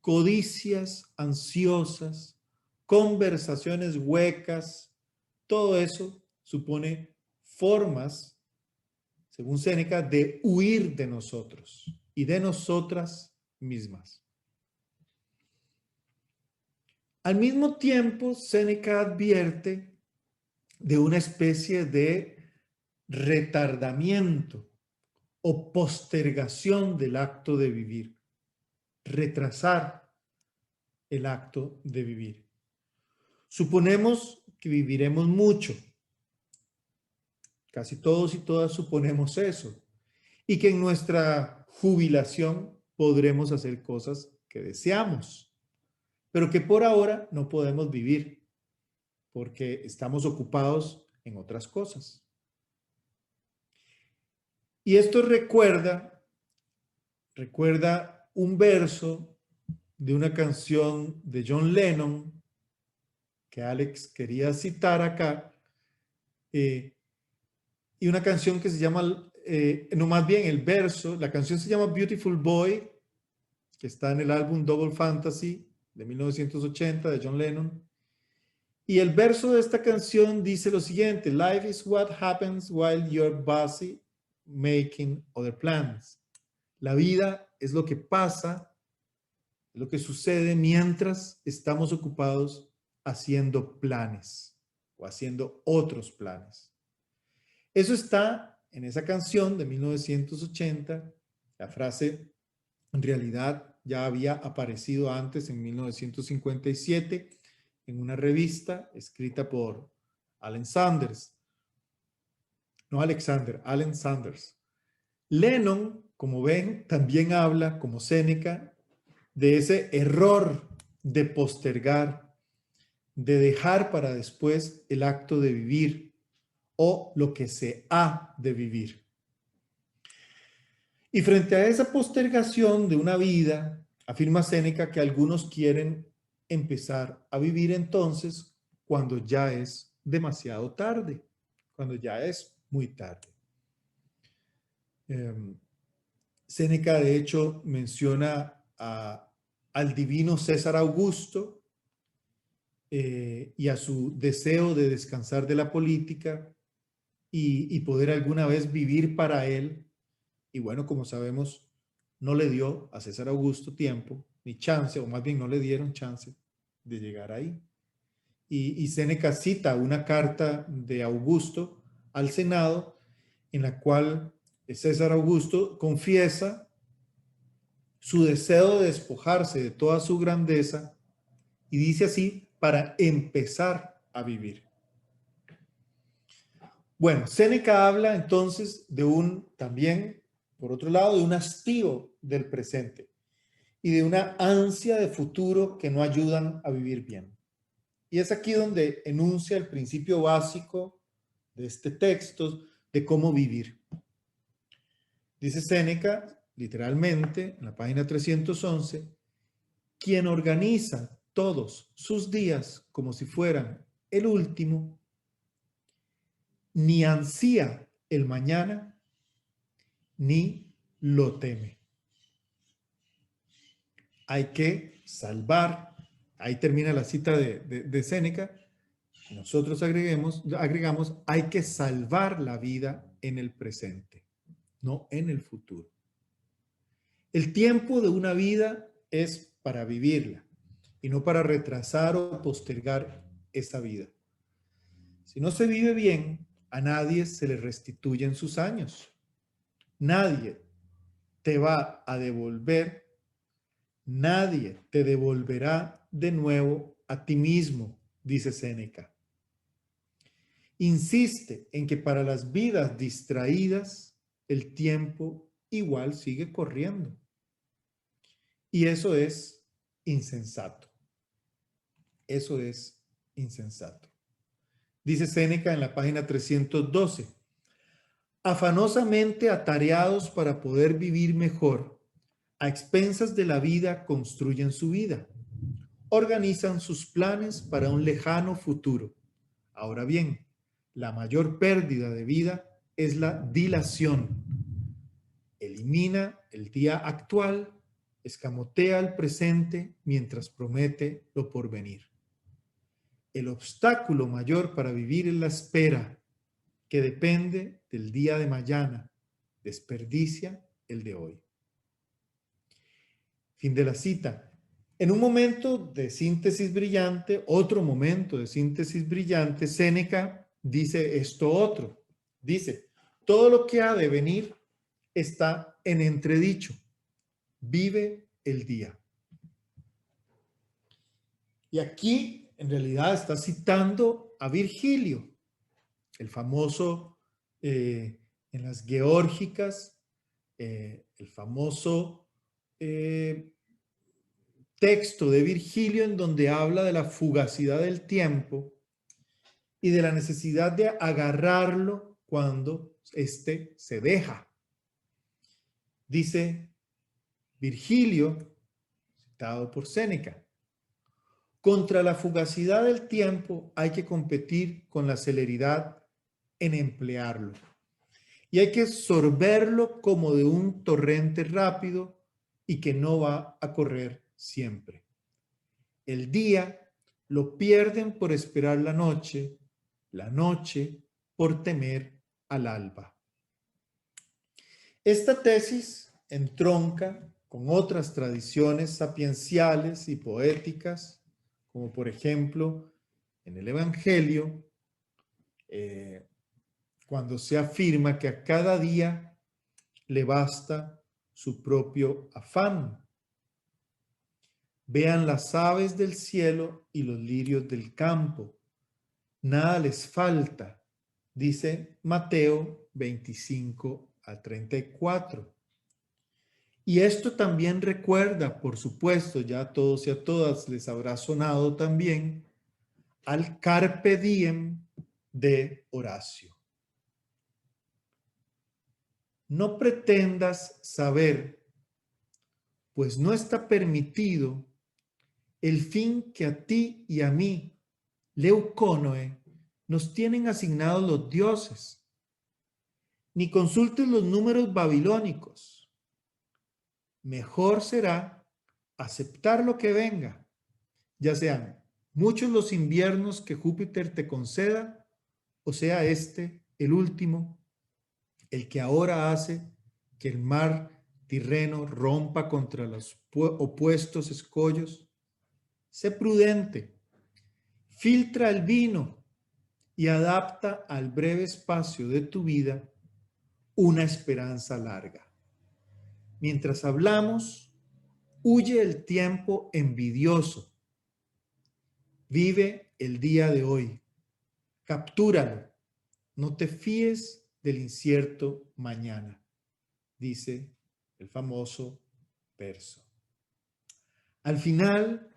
codicias ansiosas, conversaciones huecas. Todo eso supone formas, según Séneca, de huir de nosotros y de nosotras mismas. Al mismo tiempo, Séneca advierte de una especie de retardamiento o postergación del acto de vivir, retrasar el acto de vivir. Suponemos que viviremos mucho. Casi todos y todas suponemos eso. Y que en nuestra jubilación podremos hacer cosas que deseamos, pero que por ahora no podemos vivir porque estamos ocupados en otras cosas. Y esto recuerda un verso de una canción de John Lennon que Alex quería citar acá, y una canción que se llama, no, más bien el verso, la canción se llama Beautiful Boy, que está en el álbum Double Fantasy de 1980 de John Lennon. Y el verso de esta canción dice lo siguiente: Life is what happens while you're busy making other plans. La vida es lo que pasa, es lo que sucede mientras estamos ocupados haciendo planes o haciendo otros planes. Eso está en esa canción de 1980. La frase en realidad ya había aparecido antes en 1957 en una revista escrita por Allen Sanders. No Alexander, Allen Sanders. Lennon, como ven, también habla, como Séneca, de ese error de postergar, de dejar para después el acto de vivir o lo que se ha de vivir. Y frente a esa postergación de una vida, afirma Séneca que algunos quieren empezar a vivir entonces cuando ya es demasiado tarde, cuando ya es muy tarde. Séneca, de hecho, menciona al divino César Augusto y a su deseo de descansar de la política y poder alguna vez vivir para él. Y bueno, como sabemos, no le dio a César Augusto tiempo ni chance, o más bien no le dieron chance de llegar ahí. Y Séneca cita una carta de Augusto al Senado en la cual César Augusto confiesa su deseo de despojarse de toda su grandeza y dice así: para empezar a vivir. Bueno, Séneca habla entonces de también, por otro lado, de un hastío del presente y de una ansia de futuro que no ayudan a vivir bien. Y es aquí donde enuncia el principio básico de este texto de cómo vivir. Dice Séneca, literalmente, en la página 311, quien organiza todos sus días como si fueran el último, ni ansía el mañana, ni lo teme. Hay que salvar, ahí termina la cita de Séneca, nosotros agregamos, hay que salvar la vida en el presente, no en el futuro. El tiempo de una vida es para vivirla y no para retrasar o postergar esa vida. Si no se vive bien, a nadie se le restituyen sus años. Nadie te va a devolver, nadie te devolverá de nuevo a ti mismo, dice Séneca. Insiste en que para las vidas distraídas, el tiempo igual sigue corriendo. Y eso es insensato. Eso es insensato. Dice Séneca en la página 312. Afanosamente atareados para poder vivir mejor, a expensas de la vida construyen su vida. Organizan sus planes para un lejano futuro. Ahora bien, la mayor pérdida de vida es la dilación. Elimina el día actual, escamotea el presente mientras promete lo porvenir. El obstáculo mayor para vivir es la espera, que depende del día de mañana, desperdicia el de hoy. Fin de la cita. En un momento de síntesis brillante, otro momento de síntesis brillante, Séneca dice esto otro. Dice, todo lo que ha de venir está en entredicho. Vive el día. Y aquí, en realidad, está citando a Virgilio, el famoso, en las Geórgicas, el famoso texto de Virgilio en donde habla de la fugacidad del tiempo y de la necesidad de agarrarlo cuando éste se deja. Dice Virgilio, citado por Séneca, contra la fugacidad del tiempo hay que competir con la celeridad en emplearlo. Y hay que sorberlo como de un torrente rápido y que no va a correr siempre. El día lo pierden por esperar la noche por temer al alba. Esta tesis entronca con otras tradiciones sapienciales y poéticas, como por ejemplo en el Evangelio, cuando se afirma que a cada día le basta su propio afán. Vean las aves del cielo y los lirios del campo. Nada les falta, dice Mateo 25 al 34. Y esto también recuerda, por supuesto, ya a todos y a todas les habrá sonado también, al Carpe Diem de Horacio. No pretendas saber, pues no está permitido el fin que a ti y a mí, Leucónoe, nos tienen asignados los dioses. Ni consultes los números babilónicos. Mejor será aceptar lo que venga, ya sean muchos los inviernos que Júpiter te conceda, o sea este, el último, el que ahora hace que el mar Tirreno rompa contra los opuestos escollos. Sé prudente, filtra el vino y adapta al breve espacio de tu vida una esperanza larga. Mientras hablamos, huye el tiempo envidioso. Vive el día de hoy. Captúralo. No te fíes del incierto mañana, dice el famoso verso. Al final,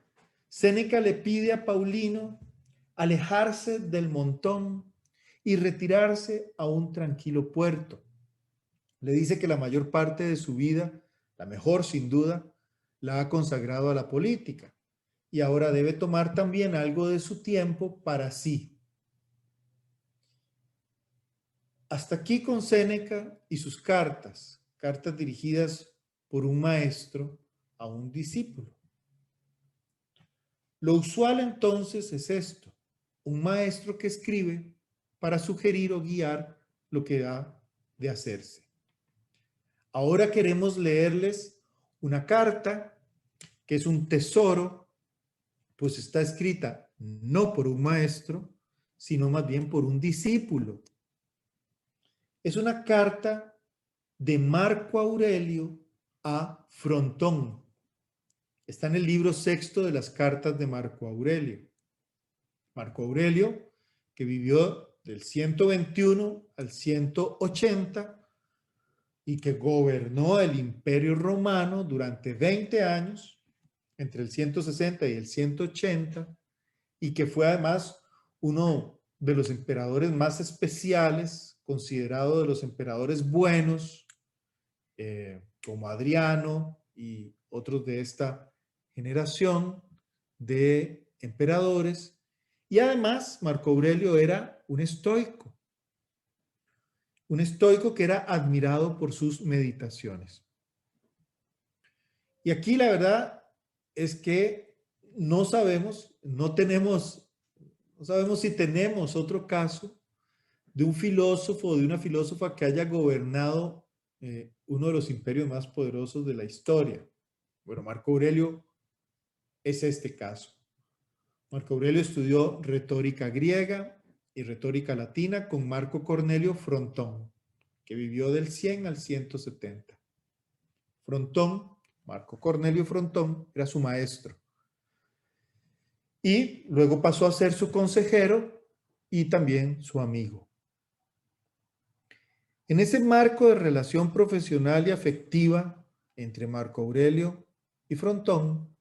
Séneca le pide a Paulino alejarse del montón y retirarse a un tranquilo puerto. Le dice que la mayor parte de su vida, la mejor sin duda, la ha consagrado a la política y ahora debe tomar también algo de su tiempo para sí. Hasta aquí con Séneca y sus cartas, cartas dirigidas por un maestro a un discípulo. Lo usual entonces es esto, un maestro que escribe para sugerir o guiar lo que ha de hacerse. Ahora queremos leerles una carta que es un tesoro, pues está escrita no por un maestro, sino más bien por un discípulo. Es una carta de Marco Aurelio a Frontón. Está en el libro sexto de las cartas de Marco Aurelio. Marco Aurelio, que vivió del 121 al 180 y que gobernó el Imperio Romano durante 20 años, entre el 160 y el 180, y que fue además uno de los emperadores más especiales, considerado de los emperadores buenos, como Adriano y otros de esta generación de emperadores. Y además Marco Aurelio era un estoico que era admirado por sus meditaciones. Y aquí la verdad es que no sabemos si tenemos otro caso de un filósofo o de una filósofa que haya gobernado uno de los imperios más poderosos de la historia. Bueno, Marco Aurelio es este caso. Marco Aurelio estudió retórica griega y retórica latina con Marco Cornelio Frontón, que vivió del 100 al 170. Frontón, Marco Cornelio Frontón, era su maestro. Y luego pasó a ser su consejero y también su amigo. En ese marco de relación profesional y afectiva entre Marco Aurelio y Frontón,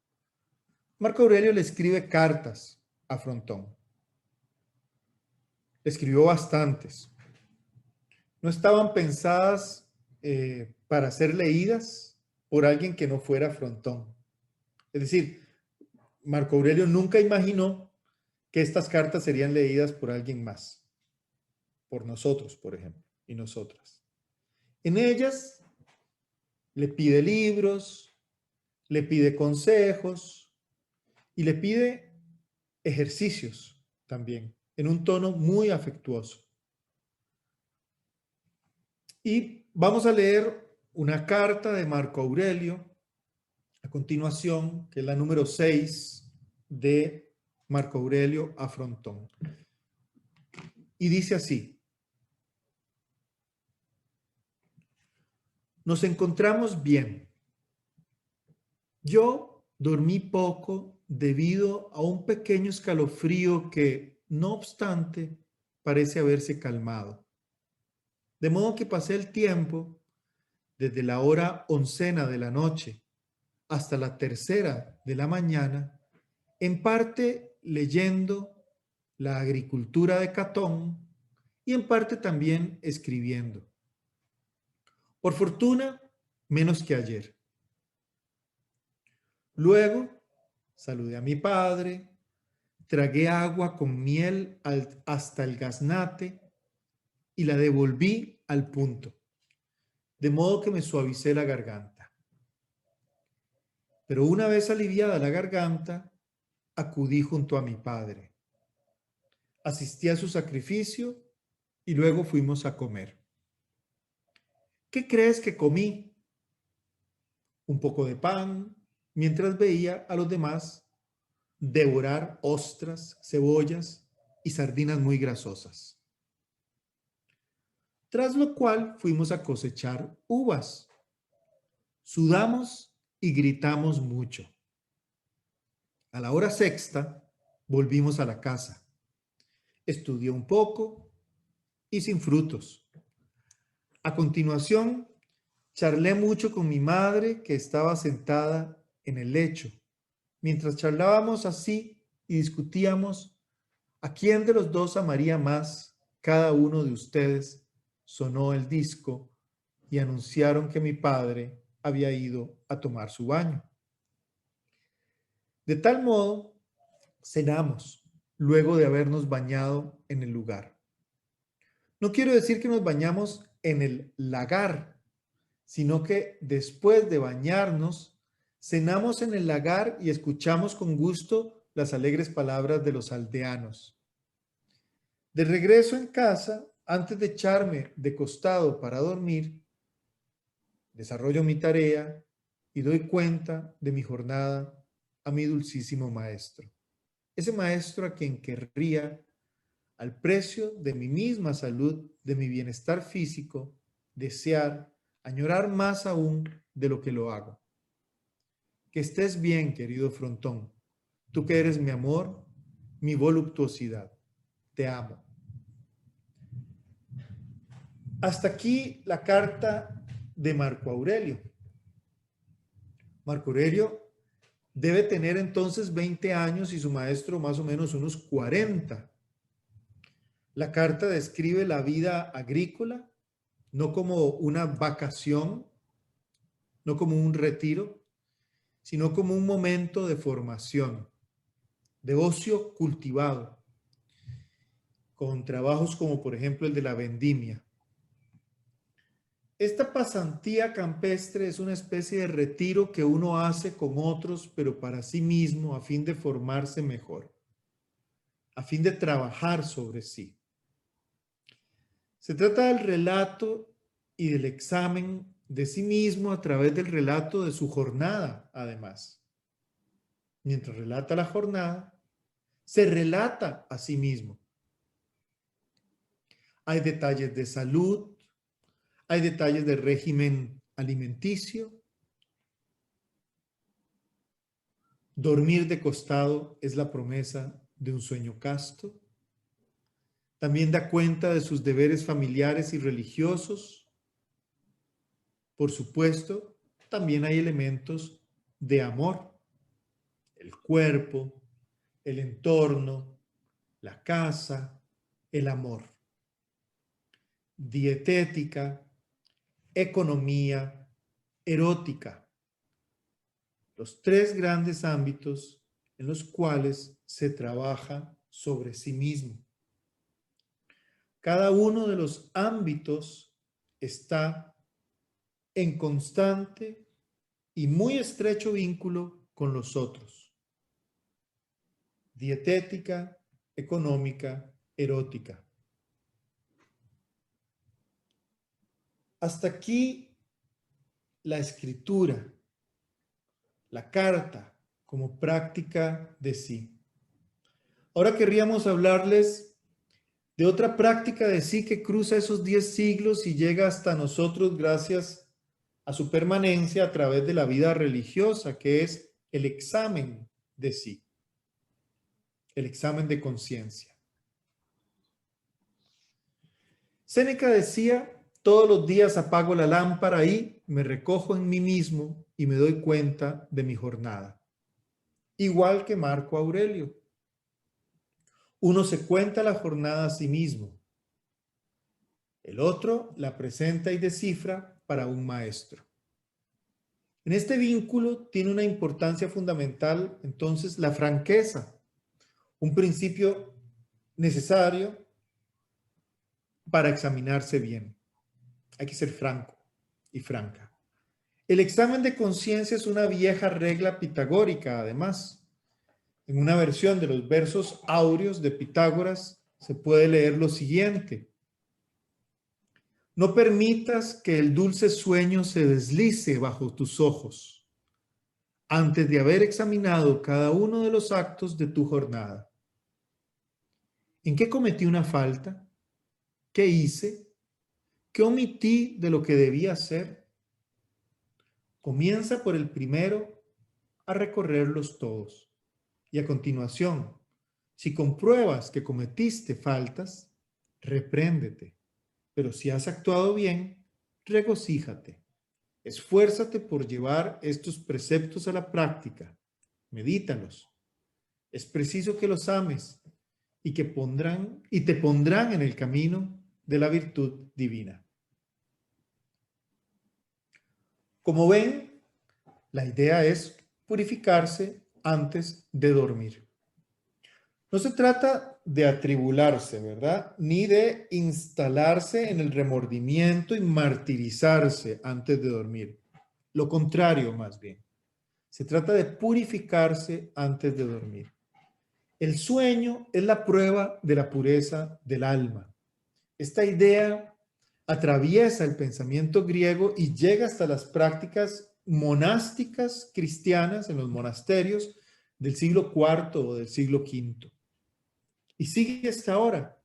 Marco Aurelio le escribe cartas a Frontón. Le escribió bastantes. No estaban pensadas para ser leídas por alguien que no fuera Frontón. Es decir, Marco Aurelio nunca imaginó que estas cartas serían leídas por alguien más, por nosotros, por ejemplo, y nosotras. En ellas le pide libros, le pide consejos y le pide ejercicios también, en un tono muy afectuoso. Y vamos a leer una carta de Marco Aurelio a continuación, que es la número 6 de Marco Aurelio a Frontón. Y dice así: nos encontramos bien. Yo dormí poco debido a un pequeño escalofrío que, no obstante, parece haberse calmado. De modo que pasé el tiempo desde la hora 11 de la noche hasta la 3 de la mañana, en parte leyendo La agricultura de Catón y en parte también escribiendo. Por fortuna, menos que ayer. Luego, saludé a mi padre, tragué agua con miel hasta el gaznate y la devolví al punto, de modo que me suavicé la garganta. Pero una vez aliviada la garganta, acudí junto a mi padre. Asistí a su sacrificio y luego fuimos a comer. ¿Qué crees que comí? Un poco de pan, mientras veía a los demás devorar ostras, cebollas y sardinas muy grasosas. Tras lo cual fuimos a cosechar uvas. Sudamos y gritamos mucho. A la hora 6 volvimos a la casa. Estudié un poco y sin frutos. A continuación, charlé mucho con mi madre, que estaba sentada en el lecho. Mientras charlábamos así y discutíamos a quién de los dos amaría más cada uno de ustedes, sonó el disco y anunciaron que mi padre había ido a tomar su baño. De tal modo, cenamos luego de habernos bañado en el lugar. No quiero decir que nos bañamos en el lagar, sino que después de bañarnos, cenamos en el lagar y escuchamos con gusto las alegres palabras de los aldeanos. De regreso en casa, antes de echarme de costado para dormir, desarrollo mi tarea y doy cuenta de mi jornada a mi dulcísimo maestro. Ese maestro a quien querría, al precio de mi misma salud, de mi bienestar físico, desear, añorar más aún de lo que lo hago. Que estés bien, querido Frontón, tú que eres mi amor, mi voluptuosidad. Te amo. Hasta aquí la carta de Marco Aurelio. Marco Aurelio debe tener entonces 20 años y su maestro más o menos unos 40. La carta describe la vida agrícola, no como una vacación, no como un retiro, sino como un momento de formación, de ocio cultivado, con trabajos como por ejemplo el de la vendimia. Esta pasantía campestre es una especie de retiro que uno hace con otros, pero para sí mismo, a fin de formarse mejor, a fin de trabajar sobre sí. Se trata del relato y del examen de sí mismo a través del relato de su jornada, además. Mientras relata la jornada, se relata a sí mismo. Hay detalles de salud, hay detalles de régimen alimenticio. Dormir de costado es la promesa de un sueño casto. También da cuenta de sus deberes familiares y religiosos. Por supuesto, también hay elementos de amor. El cuerpo, el entorno, la casa, el amor. Dietética, economía, erótica. Los tres grandes ámbitos en los cuales se trabaja sobre sí mismo. Cada uno de los ámbitos está en constante y muy estrecho vínculo con los otros. Dietética, económica, erótica. Hasta aquí la escritura, la carta como práctica de sí. Ahora querríamos hablarles de otra práctica de sí que cruza esos 10 siglos y llega hasta nosotros gracias a su permanencia a través de la vida religiosa, que es el examen de sí, el examen de conciencia. Séneca decía, todos los días apago la lámpara y me recojo en mí mismo y me doy cuenta de mi jornada. Igual que Marco Aurelio. Uno se cuenta la jornada a sí mismo. El otro la presenta y descifra para un maestro. En este vínculo tiene una importancia fundamental, entonces, la franqueza, un principio necesario para examinarse bien. Hay que ser franco y franca. El examen de conciencia es una vieja regla pitagórica, además. En una versión de los versos áureos de Pitágoras se puede leer lo siguiente. No permitas que el dulce sueño se deslice bajo tus ojos antes de haber examinado cada uno de los actos de tu jornada. ¿En qué cometí una falta? ¿Qué hice? ¿Qué omití de lo que debía hacer? Comienza por el primero a recorrerlos todos. Y a continuación, si compruebas que cometiste faltas, repréndete. Pero si has actuado bien, regocíjate. Esfuérzate por llevar estos preceptos a la práctica. Medítalos. Es preciso que los ames y que te pondrán en el camino de la virtud divina. Como ven, la idea es purificarse antes de dormir. No se trata de atribularse, ¿verdad? Ni de instalarse en el remordimiento y martirizarse antes de dormir. Lo contrario, más bien. Se trata de purificarse antes de dormir. El sueño es la prueba de la pureza del alma. esta idea atraviesa el pensamiento griego y llega hasta las prácticas monásticas cristianas en los monasterios del siglo IV o del siglo V. Y sigue hasta ahora.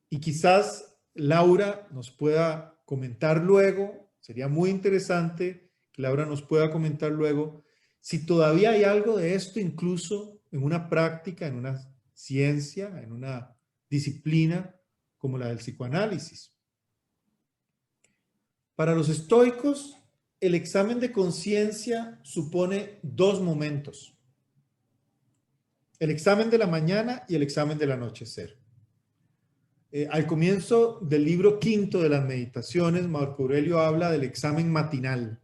Y quizás Laura nos pueda comentar luego, sería muy interesante que Laura nos pueda comentar luego, si todavía hay algo de esto incluso en una práctica, en una ciencia, en una disciplina como la del psicoanálisis. Para los estoicos, el examen de conciencia supone dos momentos: el examen de la mañana y el examen del anochecer. Al comienzo del libro quinto de las meditaciones, Marco Aurelio habla del examen matinal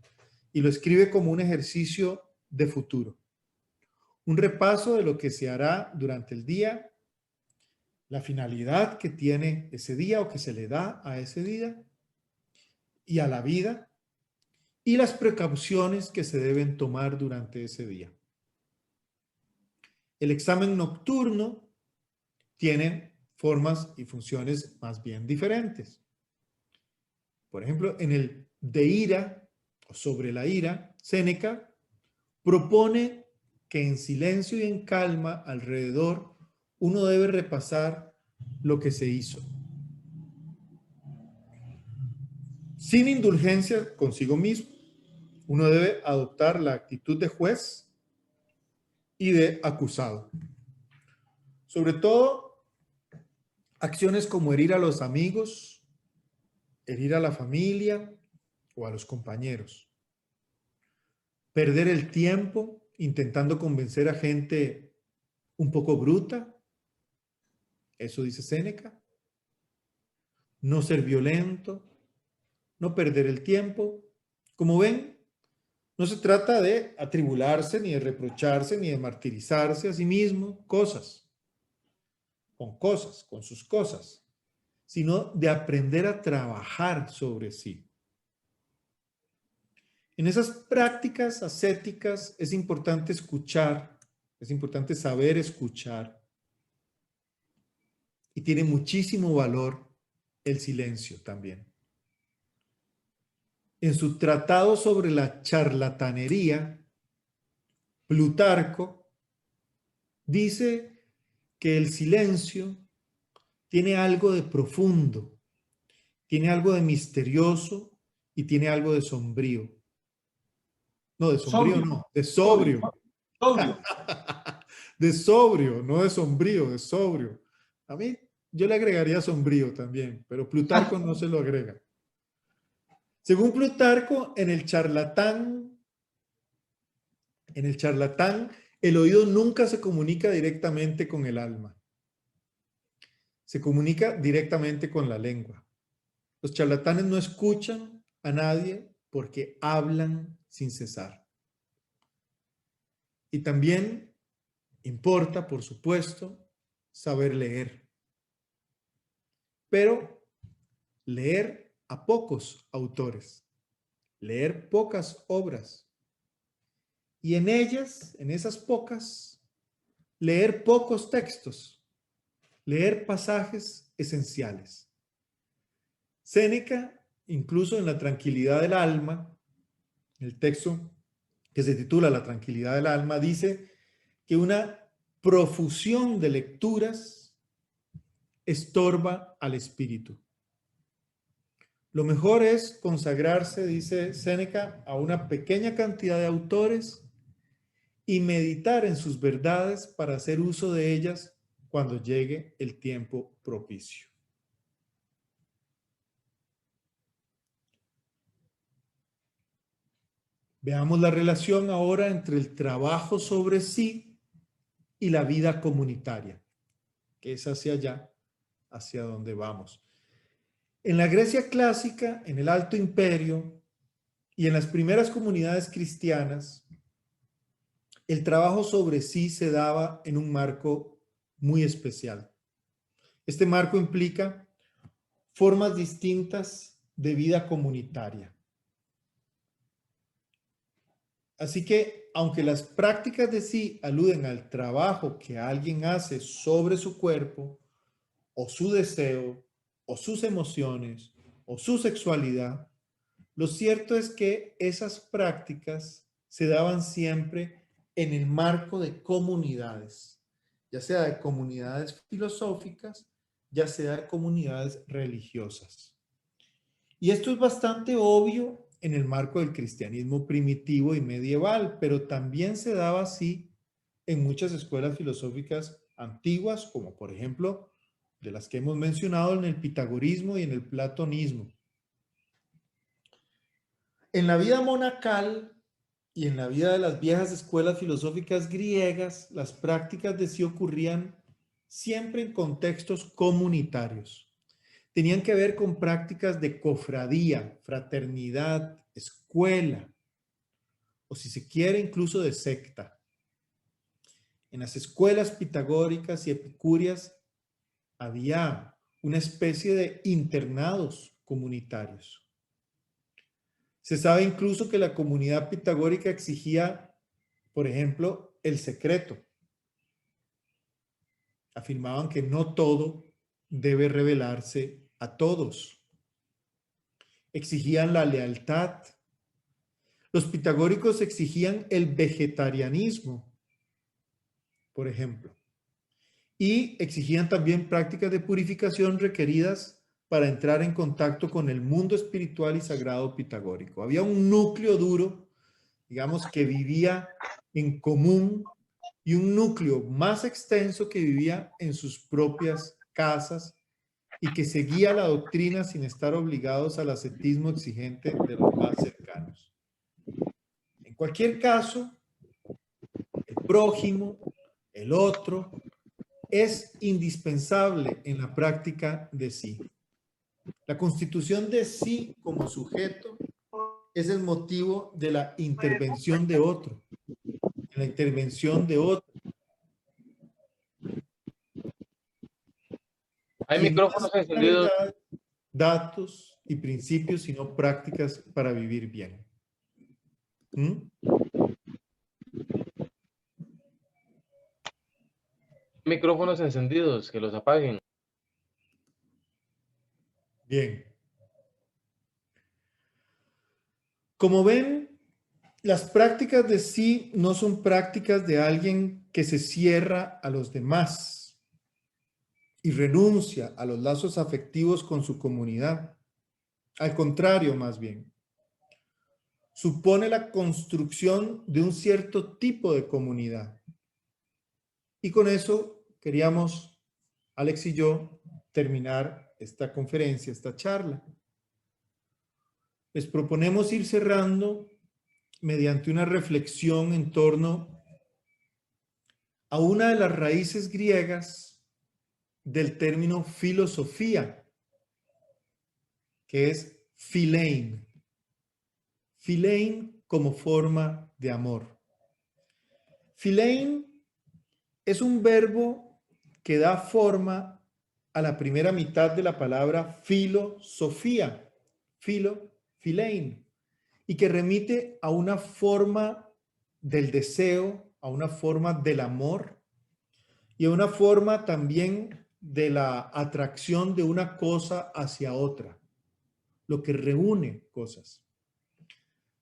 y lo escribe como un ejercicio de futuro. Un repaso de lo que se hará durante el día, la finalidad que tiene ese día o que se le da a ese día y a la vida, y las precauciones que se deben tomar durante ese día. El examen nocturno tiene formas y funciones más bien diferentes. Por ejemplo, en el de ira o sobre la ira, Séneca propone que en silencio y en calma alrededor uno debe repasar lo que se hizo. Sin indulgencia consigo mismo, uno debe adoptar la actitud de juez y de acusado. Sobre todo, acciones como herir a los amigos, herir a la familia o a los compañeros. Perder el tiempo intentando convencer a gente un poco bruta, eso dice Séneca. No ser violento, no perder el tiempo. Como ven, no se trata de atribularse, ni de reprocharse, ni de martirizarse a sí mismo, cosas, con sus cosas, sino de aprender a trabajar sobre sí. En esas prácticas ascéticas es importante escuchar, es importante saber escuchar, y tiene muchísimo valor el silencio también. En su tratado sobre la charlatanería, Plutarco dice que el silencio tiene algo de profundo, tiene algo de misterioso y tiene algo de sombrío. No, de sombrío
Sobrio.
no, de sobrio.
Sobrio.
De sobrio, no de sombrío, de sobrio. A mí, yo le agregaría sombrío también, pero Plutarco no se lo agrega. Según Plutarco, en el charlatán, el oído nunca se comunica directamente con el alma. Se comunica directamente con la lengua. Los charlatanes no escuchan a nadie porque hablan sin cesar. Y también importa, por supuesto, saber leer. Pero leer a pocos autores, leer pocas obras. Y en ellas, en esas pocas, leer pocos textos, leer pasajes esenciales. Séneca, incluso en La tranquilidad del alma, el texto que se titula La tranquilidad del alma, dice que una profusión de lecturas estorba al espíritu. Lo mejor es consagrarse, dice Séneca, a una pequeña cantidad de autores y meditar en sus verdades para hacer uso de ellas cuando llegue el tiempo propicio. Veamos la relación ahora entre el trabajo sobre sí y la vida comunitaria, que es hacia allá, hacia donde vamos. En la Grecia clásica, en el Alto Imperio y en las primeras comunidades cristianas, el trabajo sobre sí se daba en un marco muy especial. Este marco implica formas distintas de vida comunitaria. Así que, aunque las prácticas de sí aluden al trabajo que alguien hace sobre su cuerpo, o su deseo, o sus emociones, o su sexualidad, lo cierto es que esas prácticas se daban siempre en el marco de comunidades, ya sea de comunidades filosóficas, ya sea de comunidades religiosas. Y esto es bastante obvio en el marco del cristianismo primitivo y medieval, pero también se daba así en muchas escuelas filosóficas antiguas, como por ejemplo de las que hemos mencionado en el pitagorismo y en el platonismo. En la vida monacal y en la vida de las viejas escuelas filosóficas griegas, las prácticas de sí ocurrían siempre en contextos comunitarios. Tenían que ver con prácticas de cofradía, fraternidad, escuela, o si se quiere, incluso de secta. En las escuelas pitagóricas y epicúreas había una especie de internados comunitarios. Se sabe incluso que la comunidad pitagórica exigía, por ejemplo, el secreto. Afirmaban que no todo debe revelarse a todos. Exigían la lealtad. Los pitagóricos exigían el vegetarianismo, por ejemplo. Y exigían también prácticas de purificación requeridas para entrar en contacto con el mundo espiritual y sagrado pitagórico. Había un núcleo duro, digamos, que vivía en común y un núcleo más extenso que vivía en sus propias casas y que seguía la doctrina sin estar obligados al ascetismo exigente de los más cercanos. En cualquier caso, el prójimo, el otro, es indispensable en la práctica de sí. La constitución de sí como sujeto es el motivo de la intervención de otro, de la intervención de otro.
Hay
Y no
micrófonos
es
encendidos.
realidad, datos y principios, sino prácticas para vivir bien. ¿Mm?
Micrófonos encendidos, que los apaguen.
Bien. Como ven, las prácticas de sí no son prácticas de alguien que se cierra a los demás y renuncia a los lazos afectivos con su comunidad. Al contrario, más bien, supone la construcción de un cierto tipo de comunidad. Y con eso queríamos, Alex y yo, terminar esta conferencia, esta charla. Les proponemos ir cerrando mediante una reflexión en torno a una de las raíces griegas del término filosofía, que es philein. Philein como forma de amor. Philein es un verbo que da forma a la primera mitad de la palabra filosofía, philein, y que remite a una forma del deseo, a una forma del amor y a una forma también de la atracción de una cosa hacia otra, lo que reúne cosas.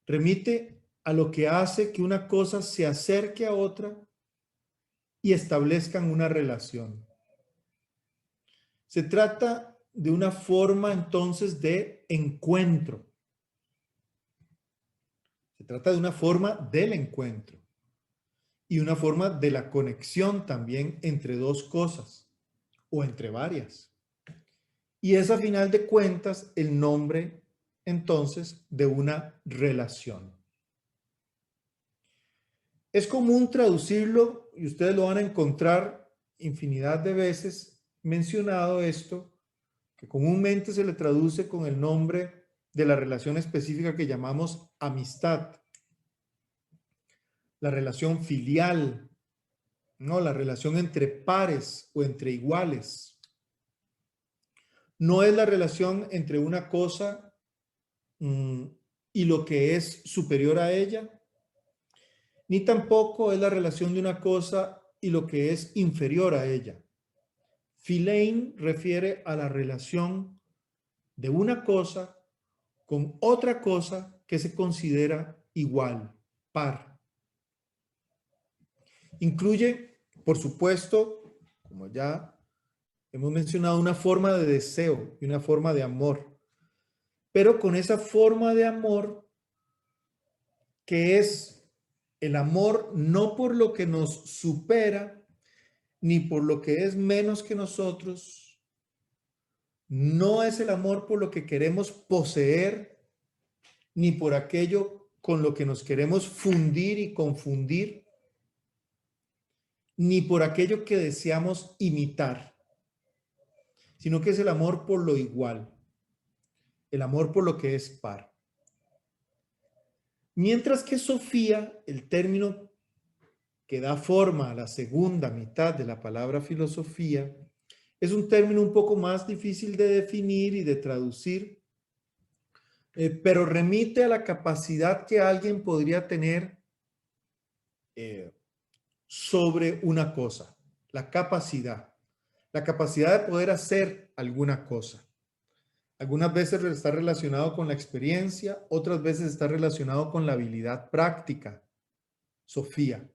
Remite a lo que hace que una cosa se acerque a otra y establezcan una relación. Se trata de una forma entonces de encuentro. Se trata de una forma del encuentro y una forma de la conexión también entre dos cosas o entre varias. Y es a final de cuentas el nombre entonces de una relación. Es común traducirlo, y ustedes lo van a encontrar infinidad de veces mencionado esto, que comúnmente se le traduce con el nombre de la relación específica que llamamos amistad. La relación filial, ¿no? La relación entre pares o entre iguales. No es la relación entre una cosa y lo que es superior a ella, ni tampoco es la relación de una cosa y lo que es inferior a ella. Philein refiere a la relación de una cosa con otra cosa que se considera igual, par. Incluye, por supuesto, como ya hemos mencionado, una forma de deseo y una forma de amor. Pero con esa forma de amor que es el amor no por lo que nos supera, ni por lo que es menos que nosotros, no es el amor por lo que queremos poseer, ni por aquello con lo que nos queremos fundir y confundir, ni por aquello que deseamos imitar, sino que es el amor por lo igual, el amor por lo que es par. Mientras que Sofía, el término que da forma a la segunda mitad de la palabra filosofía, es un término un poco más difícil de definir y de traducir, pero remite a la capacidad que alguien podría tener sobre una cosa, la capacidad de poder hacer alguna cosa. Algunas veces está relacionado con la experiencia, otras veces está relacionado con la habilidad práctica. Sofía.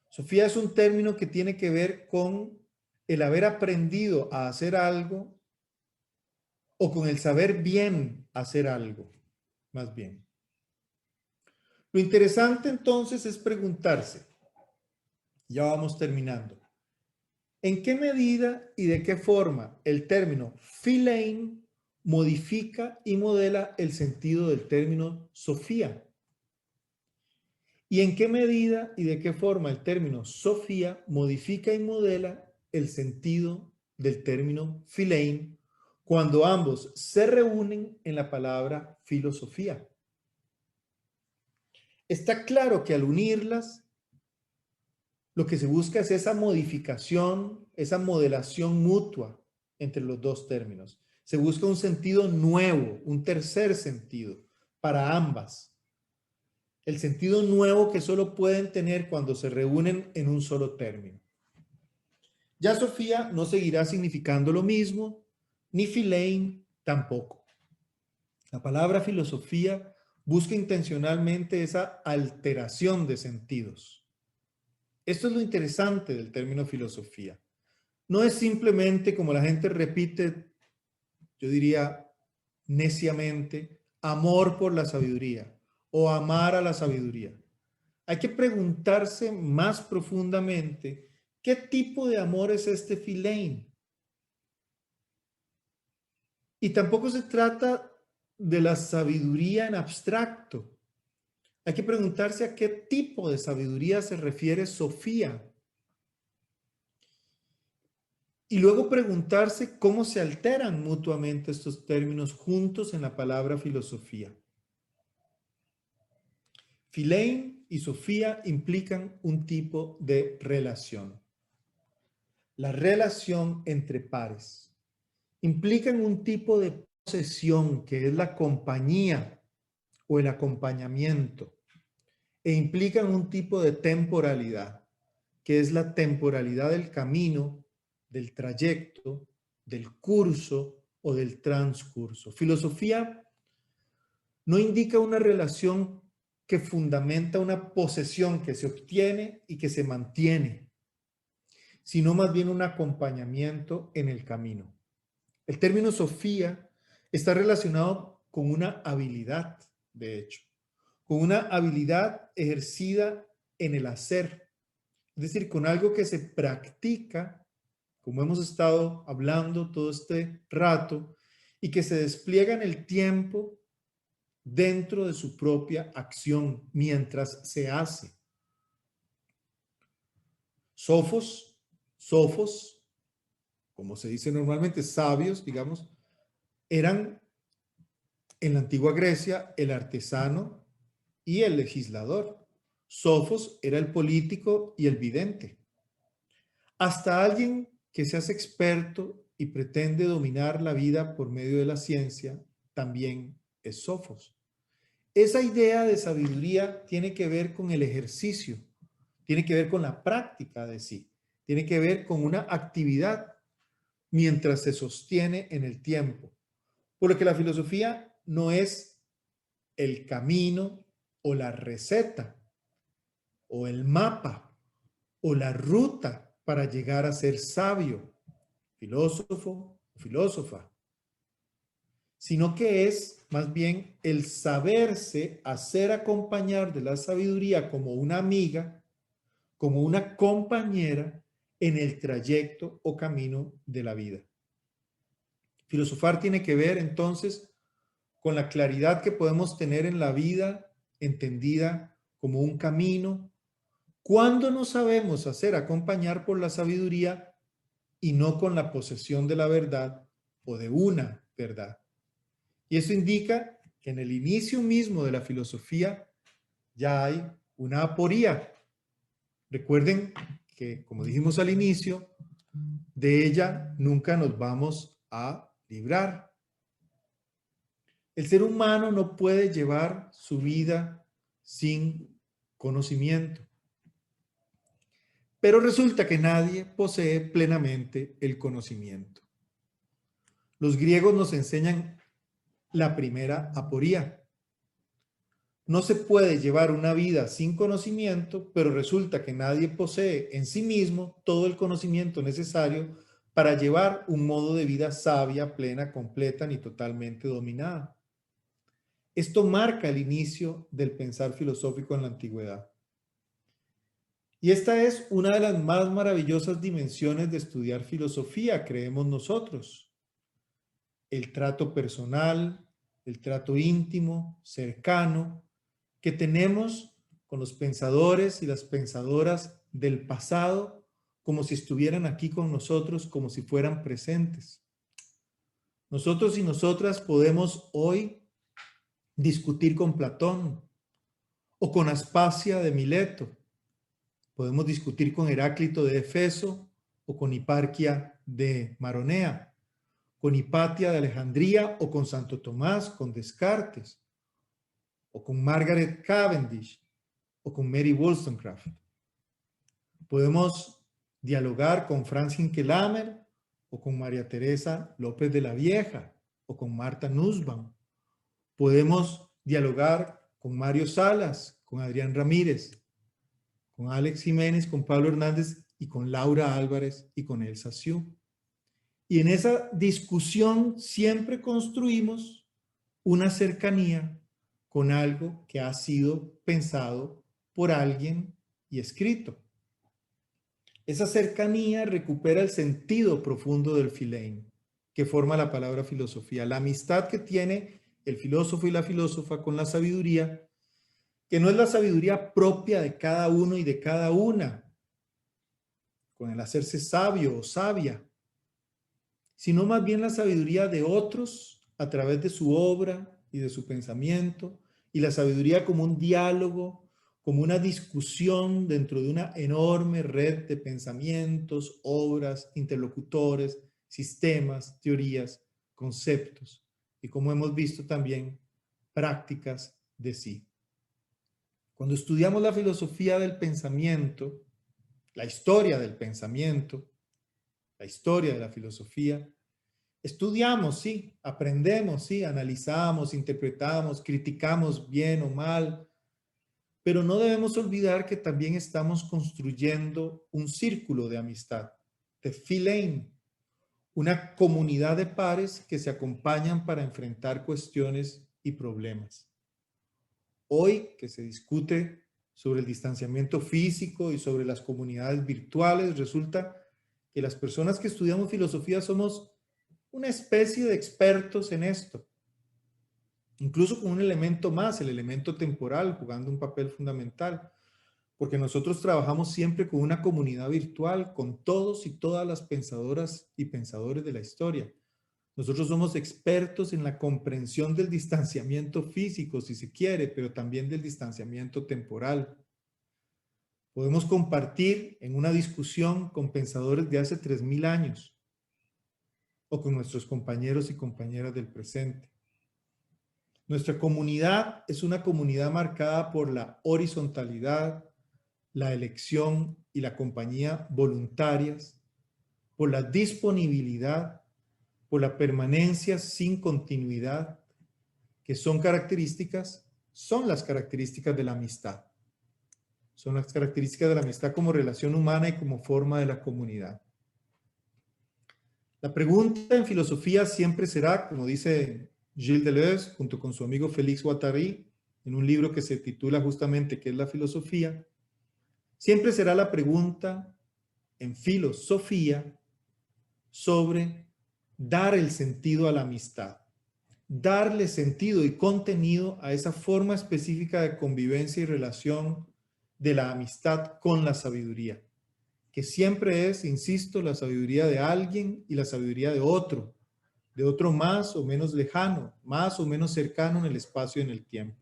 Sofía es un término que tiene que ver con el haber aprendido a hacer algo o con el saber bien hacer algo, más bien. Lo interesante entonces es preguntarse, ya vamos terminando, ¿en qué medida y de qué forma el término Philein modifica y modela el sentido del término Sofía? ¿Y en qué medida y de qué forma el término Sofía modifica y modela el sentido del término Philein cuando ambos se reúnen en la palabra filosofía? Está claro que al unirlas, lo que se busca es esa modificación, esa modelación mutua entre los dos términos. Se busca un sentido nuevo, un tercer sentido para ambas. El sentido nuevo que solo pueden tener cuando se reúnen en un solo término. Ya Sofía no seguirá significando lo mismo, ni Philein tampoco. La palabra filosofía busca intencionalmente esa alteración de sentidos. Esto es lo interesante del término filosofía. No es simplemente, como la gente repite, yo diría neciamente, amor por la sabiduría o amar a la sabiduría. Hay que preguntarse más profundamente, ¿qué tipo de amor es este Philein? Y tampoco se trata de la sabiduría en abstracto. Hay que preguntarse a qué tipo de sabiduría se refiere Sofía. Y luego preguntarse cómo se alteran mutuamente estos términos juntos en la palabra filosofía. Philein y Sofía implican un tipo de relación. La relación entre pares. Implican un tipo de posesión que es la compañía o el acompañamiento. E implican un tipo de temporalidad, que es la temporalidad del camino, del trayecto, del curso o del transcurso. Filosofía no indica una relación que fundamenta una posesión que se obtiene y que se mantiene, sino más bien un acompañamiento en el camino. El término Sofía está relacionado con una habilidad, de hecho, con una habilidad ejercida en el hacer, es decir, con algo que se practica, como hemos estado hablando todo este rato, y que se despliega en el tiempo dentro de su propia acción mientras se hace. Sofos, como se dice normalmente, sabios, digamos, eran en la antigua Grecia el artesano y el legislador. Sofos era el político y el vidente. Hasta alguien que se hace experto y pretende dominar la vida por medio de la ciencia también es Sofos. Esa idea de sabiduría tiene que ver con el ejercicio, tiene que ver con la práctica de sí, tiene que ver con una actividad mientras se sostiene en el tiempo. Por lo que la filosofía no es el camino o la receta o el mapa o la ruta para llegar a ser sabio, filósofo o filósofa, sino que es más bien el saberse hacer acompañar de la sabiduría como una amiga, como una compañera en el trayecto o camino de la vida. Filosofar tiene que ver entonces con la claridad que podemos tener en la vida entendida como un camino, cuando nos sabemos hacer acompañar por la sabiduría y no con la posesión de la verdad o de una verdad. Y eso indica que en el inicio mismo de la filosofía ya hay una aporía. Recuerden que, como dijimos al inicio, de ella nunca nos vamos a librar. El ser humano no puede llevar su vida sin conocimiento. Pero resulta que nadie posee plenamente el conocimiento. Los griegos nos enseñan la primera aporía. No se puede llevar una vida sin conocimiento, pero resulta que nadie posee en sí mismo todo el conocimiento necesario para llevar un modo de vida sabia, plena, completa ni totalmente dominada. Esto marca el inicio del pensar filosófico en la antigüedad. Y esta es una de las más maravillosas dimensiones de estudiar filosofía, creemos nosotros. El trato personal, el trato íntimo, cercano, que tenemos con los pensadores y las pensadoras del pasado, como si estuvieran aquí con nosotros, como si fueran presentes. Nosotros y nosotras podemos hoy discutir con Platón o con Aspasia de Mileto. Podemos discutir con Heráclito de Éfeso o con Hiparquia de Maronea, con Hipatia de Alejandría o con Santo Tomás, con Descartes, o con Margaret Cavendish o con Mary Wollstonecraft. Podemos dialogar con Franz Hinkelamer o con María Teresa López de la Vieja o con Marta Nussbaum. Podemos dialogar con Mario Salas, con Adrián Ramírez, con Alex Jiménez, con Pablo Hernández y con Laura Álvarez y con Elsa Siu. Y en esa discusión siempre construimos una cercanía con algo que ha sido pensado por alguien y escrito. Esa cercanía recupera el sentido profundo del philein, que forma la palabra filosofía, la amistad que tiene el filósofo y la filósofa con la sabiduría, que no es la sabiduría propia de cada uno y de cada una, con el hacerse sabio o sabia, sino más bien la sabiduría de otros a través de su obra y de su pensamiento, y la sabiduría como un diálogo, como una discusión dentro de una enorme red de pensamientos, obras, interlocutores, sistemas, teorías, conceptos, y como hemos visto también, prácticas de sí. Cuando estudiamos la filosofía del pensamiento, la historia del pensamiento, la historia de la filosofía, estudiamos, sí, aprendemos, sí, analizamos, interpretamos, criticamos bien o mal, pero no debemos olvidar que también estamos construyendo un círculo de amistad, de philein, una comunidad de pares que se acompañan para enfrentar cuestiones y problemas. Hoy que se discute sobre el distanciamiento físico y sobre las comunidades virtuales, resulta que las personas que estudiamos filosofía somos una especie de expertos en esto, incluso con un elemento más, el elemento temporal, jugando un papel fundamental, porque nosotros trabajamos siempre con una comunidad virtual, con todos y todas las pensadoras y pensadores de la historia. Nosotros somos expertos en la comprensión del distanciamiento físico, si se quiere, pero también del distanciamiento temporal. Podemos compartir en una discusión con pensadores de hace 3000 años o con nuestros compañeros y compañeras del presente. Nuestra comunidad es una comunidad marcada por la horizontalidad, la elección y la compañía voluntarias, por la disponibilidad, por la permanencia sin continuidad, que son las características de la amistad. Son las características de la amistad como relación humana y como forma de la comunidad. La pregunta en filosofía siempre será, como dice Gilles Deleuze, junto con su amigo Félix Guattari, en un libro que se titula justamente ¿Qué es la filosofía? Siempre será la pregunta en filosofía sobre dar el sentido a la amistad, darle sentido y contenido a esa forma específica de convivencia y relación de la amistad con la sabiduría, que siempre es, insisto, la sabiduría de alguien y la sabiduría de otro más o menos lejano, más o menos cercano en el espacio y en el tiempo.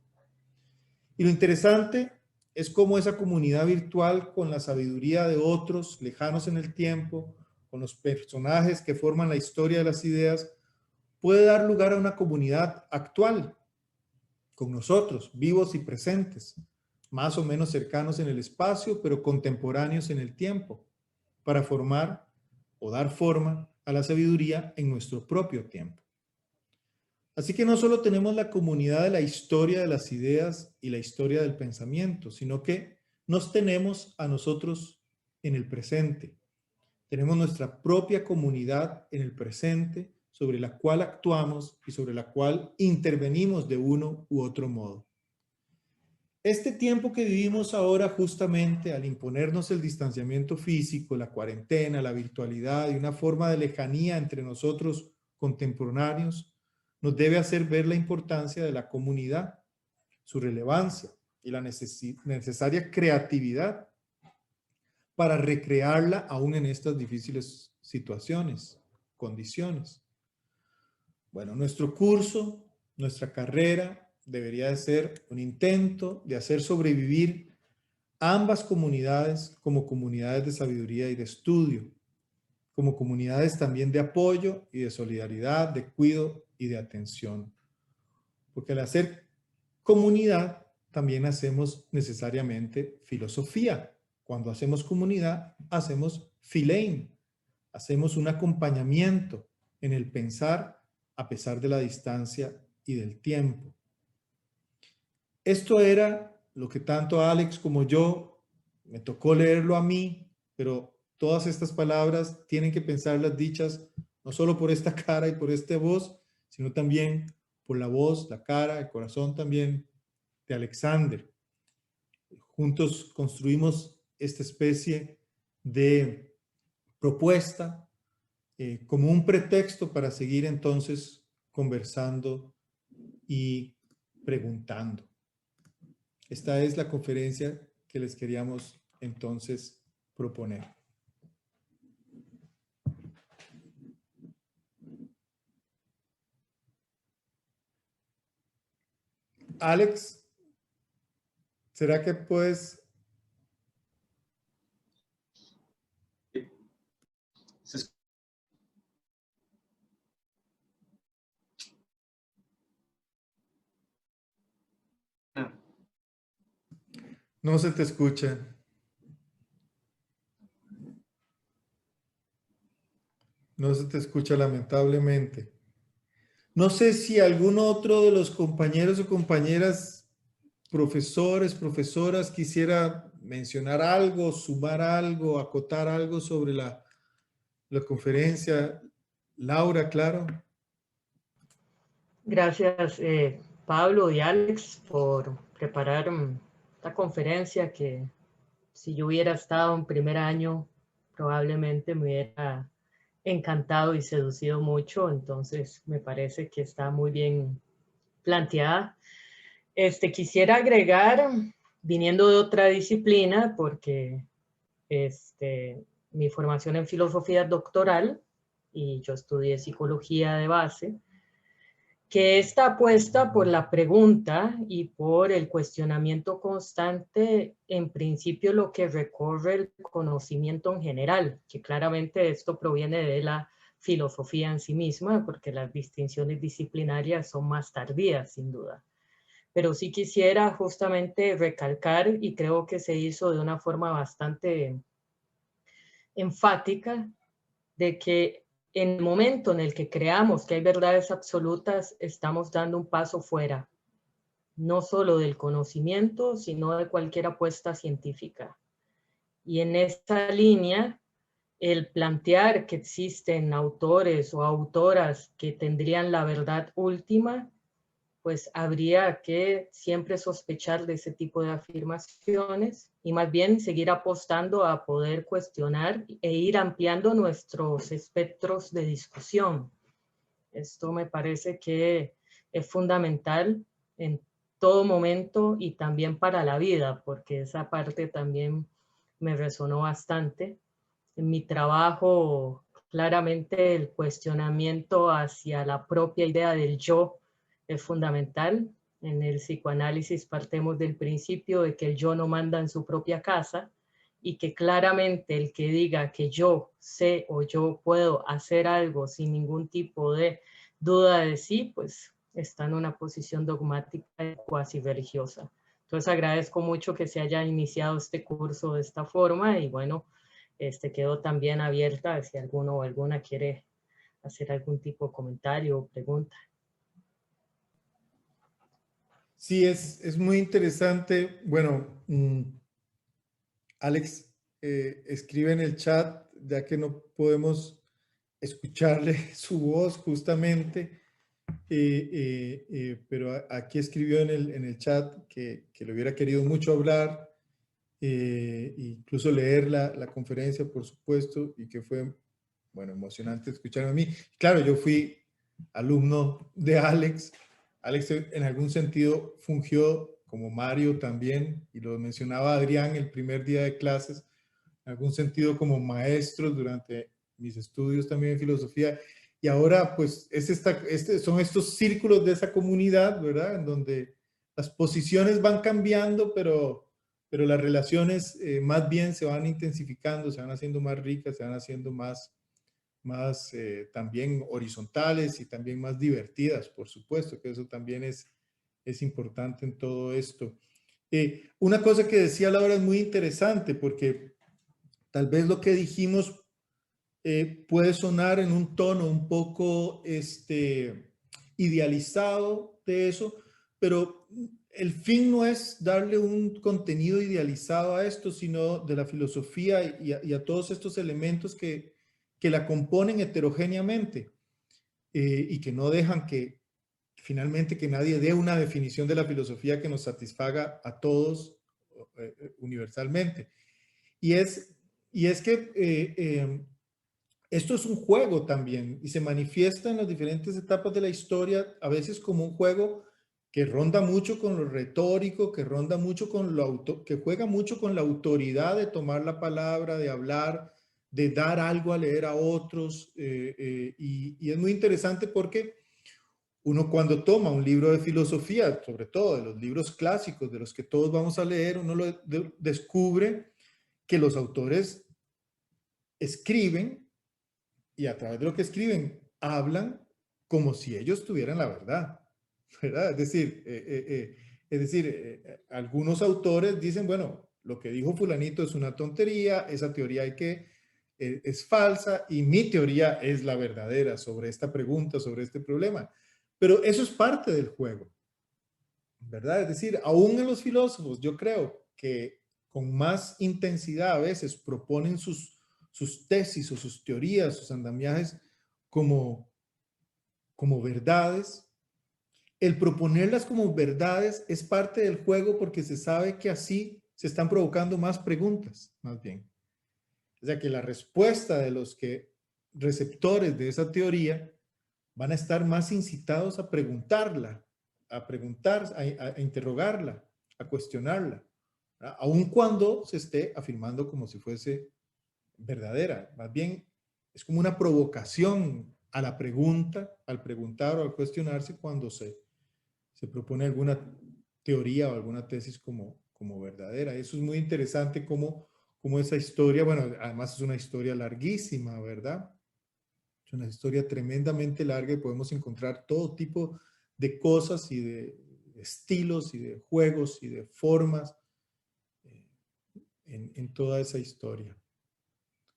Y lo interesante es cómo esa comunidad virtual con la sabiduría de otros lejanos en el tiempo, con los personajes que forman la historia de las ideas, puede dar lugar a una comunidad actual, con nosotros, vivos y presentes, más o menos cercanos en el espacio, pero contemporáneos en el tiempo, para formar o dar forma a la sabiduría en nuestro propio tiempo. Así que no solo tenemos la comunidad de la historia de las ideas y la historia del pensamiento, sino que nos tenemos a nosotros en el presente. Tenemos nuestra propia comunidad en el presente sobre la cual actuamos y sobre la cual intervenimos de uno u otro modo. Este tiempo que vivimos ahora, justamente al imponernos el distanciamiento físico, la cuarentena, la virtualidad y una forma de lejanía entre nosotros contemporáneos, nos debe hacer ver la importancia de la comunidad, su relevancia y la necesaria creatividad para recrearla aún en estas difíciles situaciones, condiciones. Bueno, nuestro curso, nuestra carrera debería de ser un intento de hacer sobrevivir ambas comunidades como comunidades de sabiduría y de estudio, como comunidades también de apoyo y de solidaridad, de cuidado y de atención. Porque al hacer comunidad también hacemos necesariamente filosofía. Cuando hacemos comunidad, hacemos philein, hacemos un acompañamiento en el pensar a pesar de la distancia y del tiempo. Esto era lo que tanto Alex como yo, me tocó leerlo a mí, pero todas estas palabras tienen que pensarlas dichas no solo por esta cara y por esta voz, sino también por la voz, la cara, el corazón también de Alexander. Juntos construimos esta especie de propuesta como un pretexto para seguir entonces conversando y preguntando. Esta es la conferencia que les queríamos entonces proponer. Alex, ¿será que puedes? No se te escucha. No se te escucha lamentablemente. No sé si algún otro de los compañeros o compañeras, profesores, profesoras, quisiera mencionar algo, sumar algo, acotar algo sobre la conferencia. Laura, claro.
Gracias, Pablo y Alex, por preparar esta conferencia que si yo hubiera estado en primer año, probablemente me hubiera encantado y seducido mucho. Entonces, me parece que está muy bien planteada. Quisiera agregar, viniendo de otra disciplina, porque mi formación en filosofía es doctoral y yo estudié psicología de base, que esta apuesta por la pregunta y por el cuestionamiento constante, en principio lo que recorre el conocimiento en general, que claramente esto proviene de la filosofía en sí misma, porque las distinciones disciplinarias son más tardías, sin duda. Pero sí quisiera justamente recalcar, y creo que se hizo de una forma bastante enfática, de que en el momento en el que creamos que hay verdades absolutas, estamos dando un paso fuera, no solo del conocimiento, sino de cualquier apuesta científica. Y en esta línea, el plantear que existen autores o autoras que tendrían la verdad última, pues habría que siempre sospechar de ese tipo de afirmaciones y más bien seguir apostando a poder cuestionar e ir ampliando nuestros espectros de discusión. Esto me parece que es fundamental en todo momento y también para la vida, porque esa parte también me resonó bastante. En mi trabajo, claramente el cuestionamiento hacia la propia idea del yo es fundamental. En el psicoanálisis partemos del principio de que el yo no manda en su propia casa y que claramente el que diga que yo sé o yo puedo hacer algo sin ningún tipo de duda de sí, pues está en una posición dogmática y cuasi religiosa. Entonces agradezco mucho que se haya iniciado este curso de esta forma y bueno, quedo también abierta si alguno o alguna quiere hacer algún tipo de comentario o pregunta.
Sí, es muy interesante. Bueno, Alex escribe en el chat, ya que no podemos escucharle su voz justamente, pero aquí escribió en el chat que le hubiera querido mucho hablar, incluso leer la conferencia, por supuesto, y que fue, bueno, emocionante escucharme a mí. Claro, yo fui alumno de Alex. Alex en algún sentido fungió como Mario también, y lo mencionaba Adrián el primer día de clases, en algún sentido como maestros durante mis estudios también en filosofía. Y ahora, pues, son estos círculos de esa comunidad, ¿verdad? En donde las posiciones van cambiando, pero las relaciones más bien se van intensificando, se van haciendo más ricas, se van haciendo más también horizontales y también más divertidas, por supuesto, que eso también es importante en todo esto. Una cosa que decía Laura es muy interesante, porque tal vez lo que dijimos puede sonar en un tono un poco idealizado de eso, pero el fin no es darle un contenido idealizado a esto, sino de la filosofía y a todos estos elementos que la componen heterogéneamente y que no dejan que finalmente que nadie dé una definición de la filosofía que nos satisfaga a todos universalmente. Y es que esto es un juego también y se manifiesta en las diferentes etapas de la historia, a veces como un juego que ronda mucho con lo retórico, que ronda mucho con que juega mucho con la autoridad de tomar la palabra, de hablar, de dar algo a leer a otros. Y es muy interesante porque uno cuando toma un libro de filosofía, sobre todo de los libros clásicos de los que todos vamos a leer, uno descubre que los autores escriben y a través de lo que escriben hablan como si ellos tuvieran la verdad, ¿verdad? Es decir, algunos autores dicen, bueno, lo que dijo fulanito es una tontería, esa teoría es falsa y mi teoría es la verdadera sobre esta pregunta, sobre este problema. Pero eso es parte del juego, ¿verdad? Es decir, aún en los filósofos, yo creo que con más intensidad a veces proponen sus tesis o sus teorías, sus andamiajes como verdades. El proponerlas como verdades es parte del juego porque se sabe que así se están provocando más preguntas, más bien. O sea que la respuesta de los receptores de esa teoría van a estar más incitados a preguntarla, a interrogarla, a cuestionarla, ¿verdad? Aun cuando se esté afirmando como si fuese verdadera. Más bien es como una provocación a la pregunta, al preguntar o al cuestionarse cuando se propone alguna teoría o alguna tesis como verdadera. Eso es muy interesante como esa historia, bueno, además es una historia larguísima, ¿verdad? Es una historia tremendamente larga y podemos encontrar todo tipo de cosas y de estilos y de juegos y de formas en toda esa historia.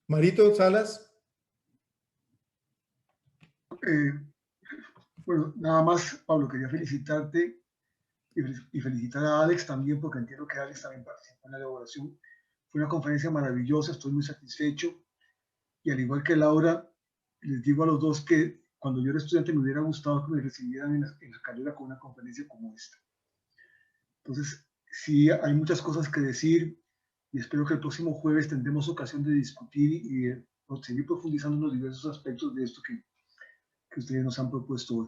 Marito Salas.
Bueno, nada más, Pablo, quería felicitarte y felicitar a Alex también, porque entiendo que Alex también participó en la elaboración. Fue una conferencia maravillosa, estoy muy satisfecho. Y al igual que Laura, les digo a los dos que cuando yo era estudiante me hubiera gustado que me recibieran en la carrera con una conferencia como esta. Entonces, sí, hay muchas cosas que decir y espero que el próximo jueves tendremos ocasión de discutir y de seguir profundizando en los diversos aspectos de esto que ustedes nos han propuesto hoy.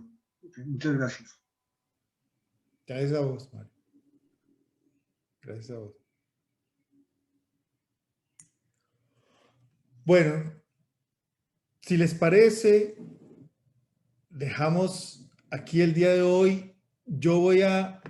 Muchas gracias.
Gracias a vos, Mario. Gracias a vos. Bueno, si les parece, dejamos aquí el día de hoy. Yo voy a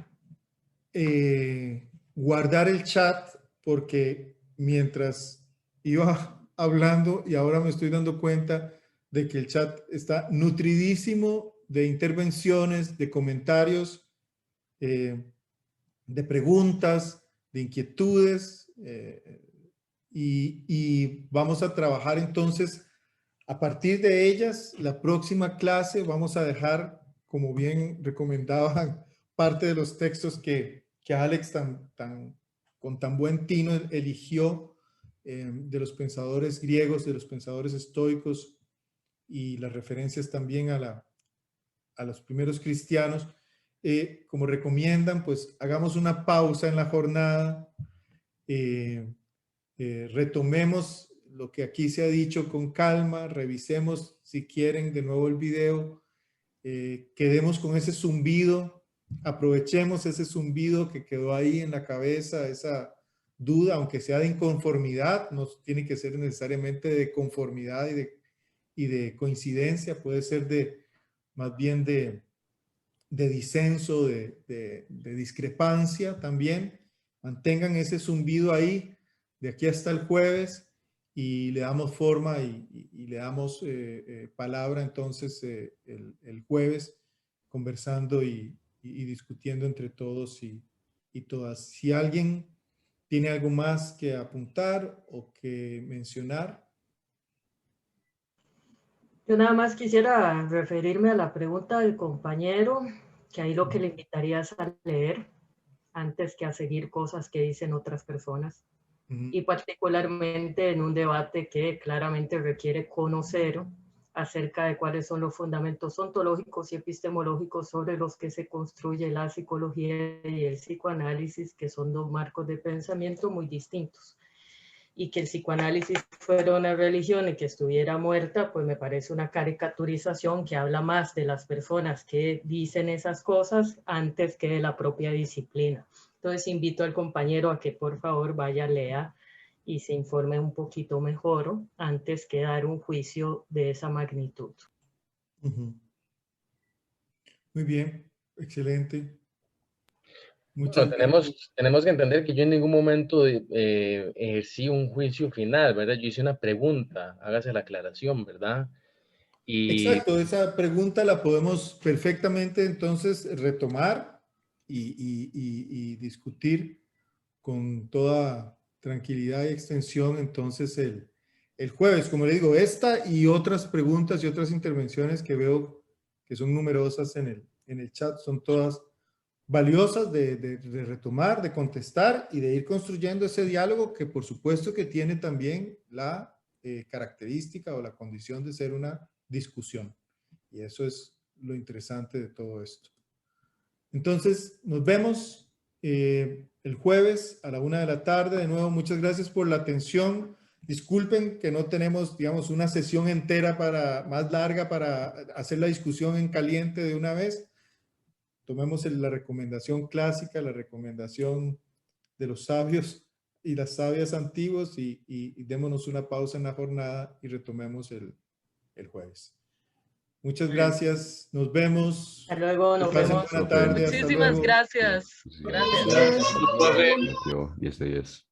guardar el chat porque mientras iba hablando y ahora me estoy dando cuenta de que el chat está nutridísimo de intervenciones, de comentarios, de preguntas, de inquietudes, y vamos a trabajar entonces a partir de ellas. La próxima clase vamos a dejar, como bien recomendaban, parte de los textos que Alex con tan buen tino eligió, de los pensadores griegos, de los pensadores estoicos, y las referencias también a los primeros cristianos. Como recomiendan, pues hagamos una pausa en la jornada, retomemos lo que aquí se ha dicho con calma, revisemos si quieren de nuevo el video, quedemos con ese zumbido, aprovechemos ese zumbido que quedó ahí en la cabeza, esa duda, aunque sea de inconformidad, no tiene que ser necesariamente de conformidad y de coincidencia, puede ser más bien de disenso, de discrepancia también. Mantengan ese zumbido ahí de aquí hasta el jueves y le damos forma y le damos palabra entonces el jueves, conversando y discutiendo entre todos y todas. Si alguien tiene algo más que apuntar o que mencionar.
Yo nada más quisiera referirme a la pregunta del compañero, que ahí lo que le invitaría es a leer antes que a seguir cosas que dicen otras personas. Y particularmente en un debate que claramente requiere conocer acerca de cuáles son los fundamentos ontológicos y epistemológicos sobre los que se construye la psicología y el psicoanálisis, que son dos marcos de pensamiento muy distintos. Y que el psicoanálisis fuera una religión y que estuviera muerta, pues me parece una caricaturización que habla más de las personas que dicen esas cosas antes que de la propia disciplina. Entonces invito al compañero a que por favor vaya, lea y se informe un poquito mejor antes que dar un juicio de esa magnitud.
Muy bien, excelente.
Bueno, tenemos que entender que yo en ningún momento ejercí un juicio final, ¿verdad? Yo hice una pregunta, hágase la aclaración, ¿verdad?
Exacto, esa pregunta la podemos perfectamente entonces retomar y discutir con toda tranquilidad y extensión entonces el jueves. Como le digo, esta y otras preguntas y otras intervenciones que veo que son numerosas en el chat, son todas valiosas de retomar, de contestar y de ir construyendo ese diálogo que por supuesto que tiene también la característica o la condición de ser una discusión. Y eso es lo interesante de todo esto. Entonces, nos vemos el jueves a la 1:00 p.m. De nuevo, muchas gracias por la atención. Disculpen que no tenemos, digamos, una sesión entera más larga para hacer la discusión en caliente de una vez. Tomemos la recomendación clásica, la recomendación de los sabios y las sabias antiguos y démonos una pausa en la jornada y retomemos el jueves. Muchas gracias. Nos vemos.
Hasta luego. Nos vemos.
Buena tarde.
Muchísimas gracias.
Gracias. 10 de 10.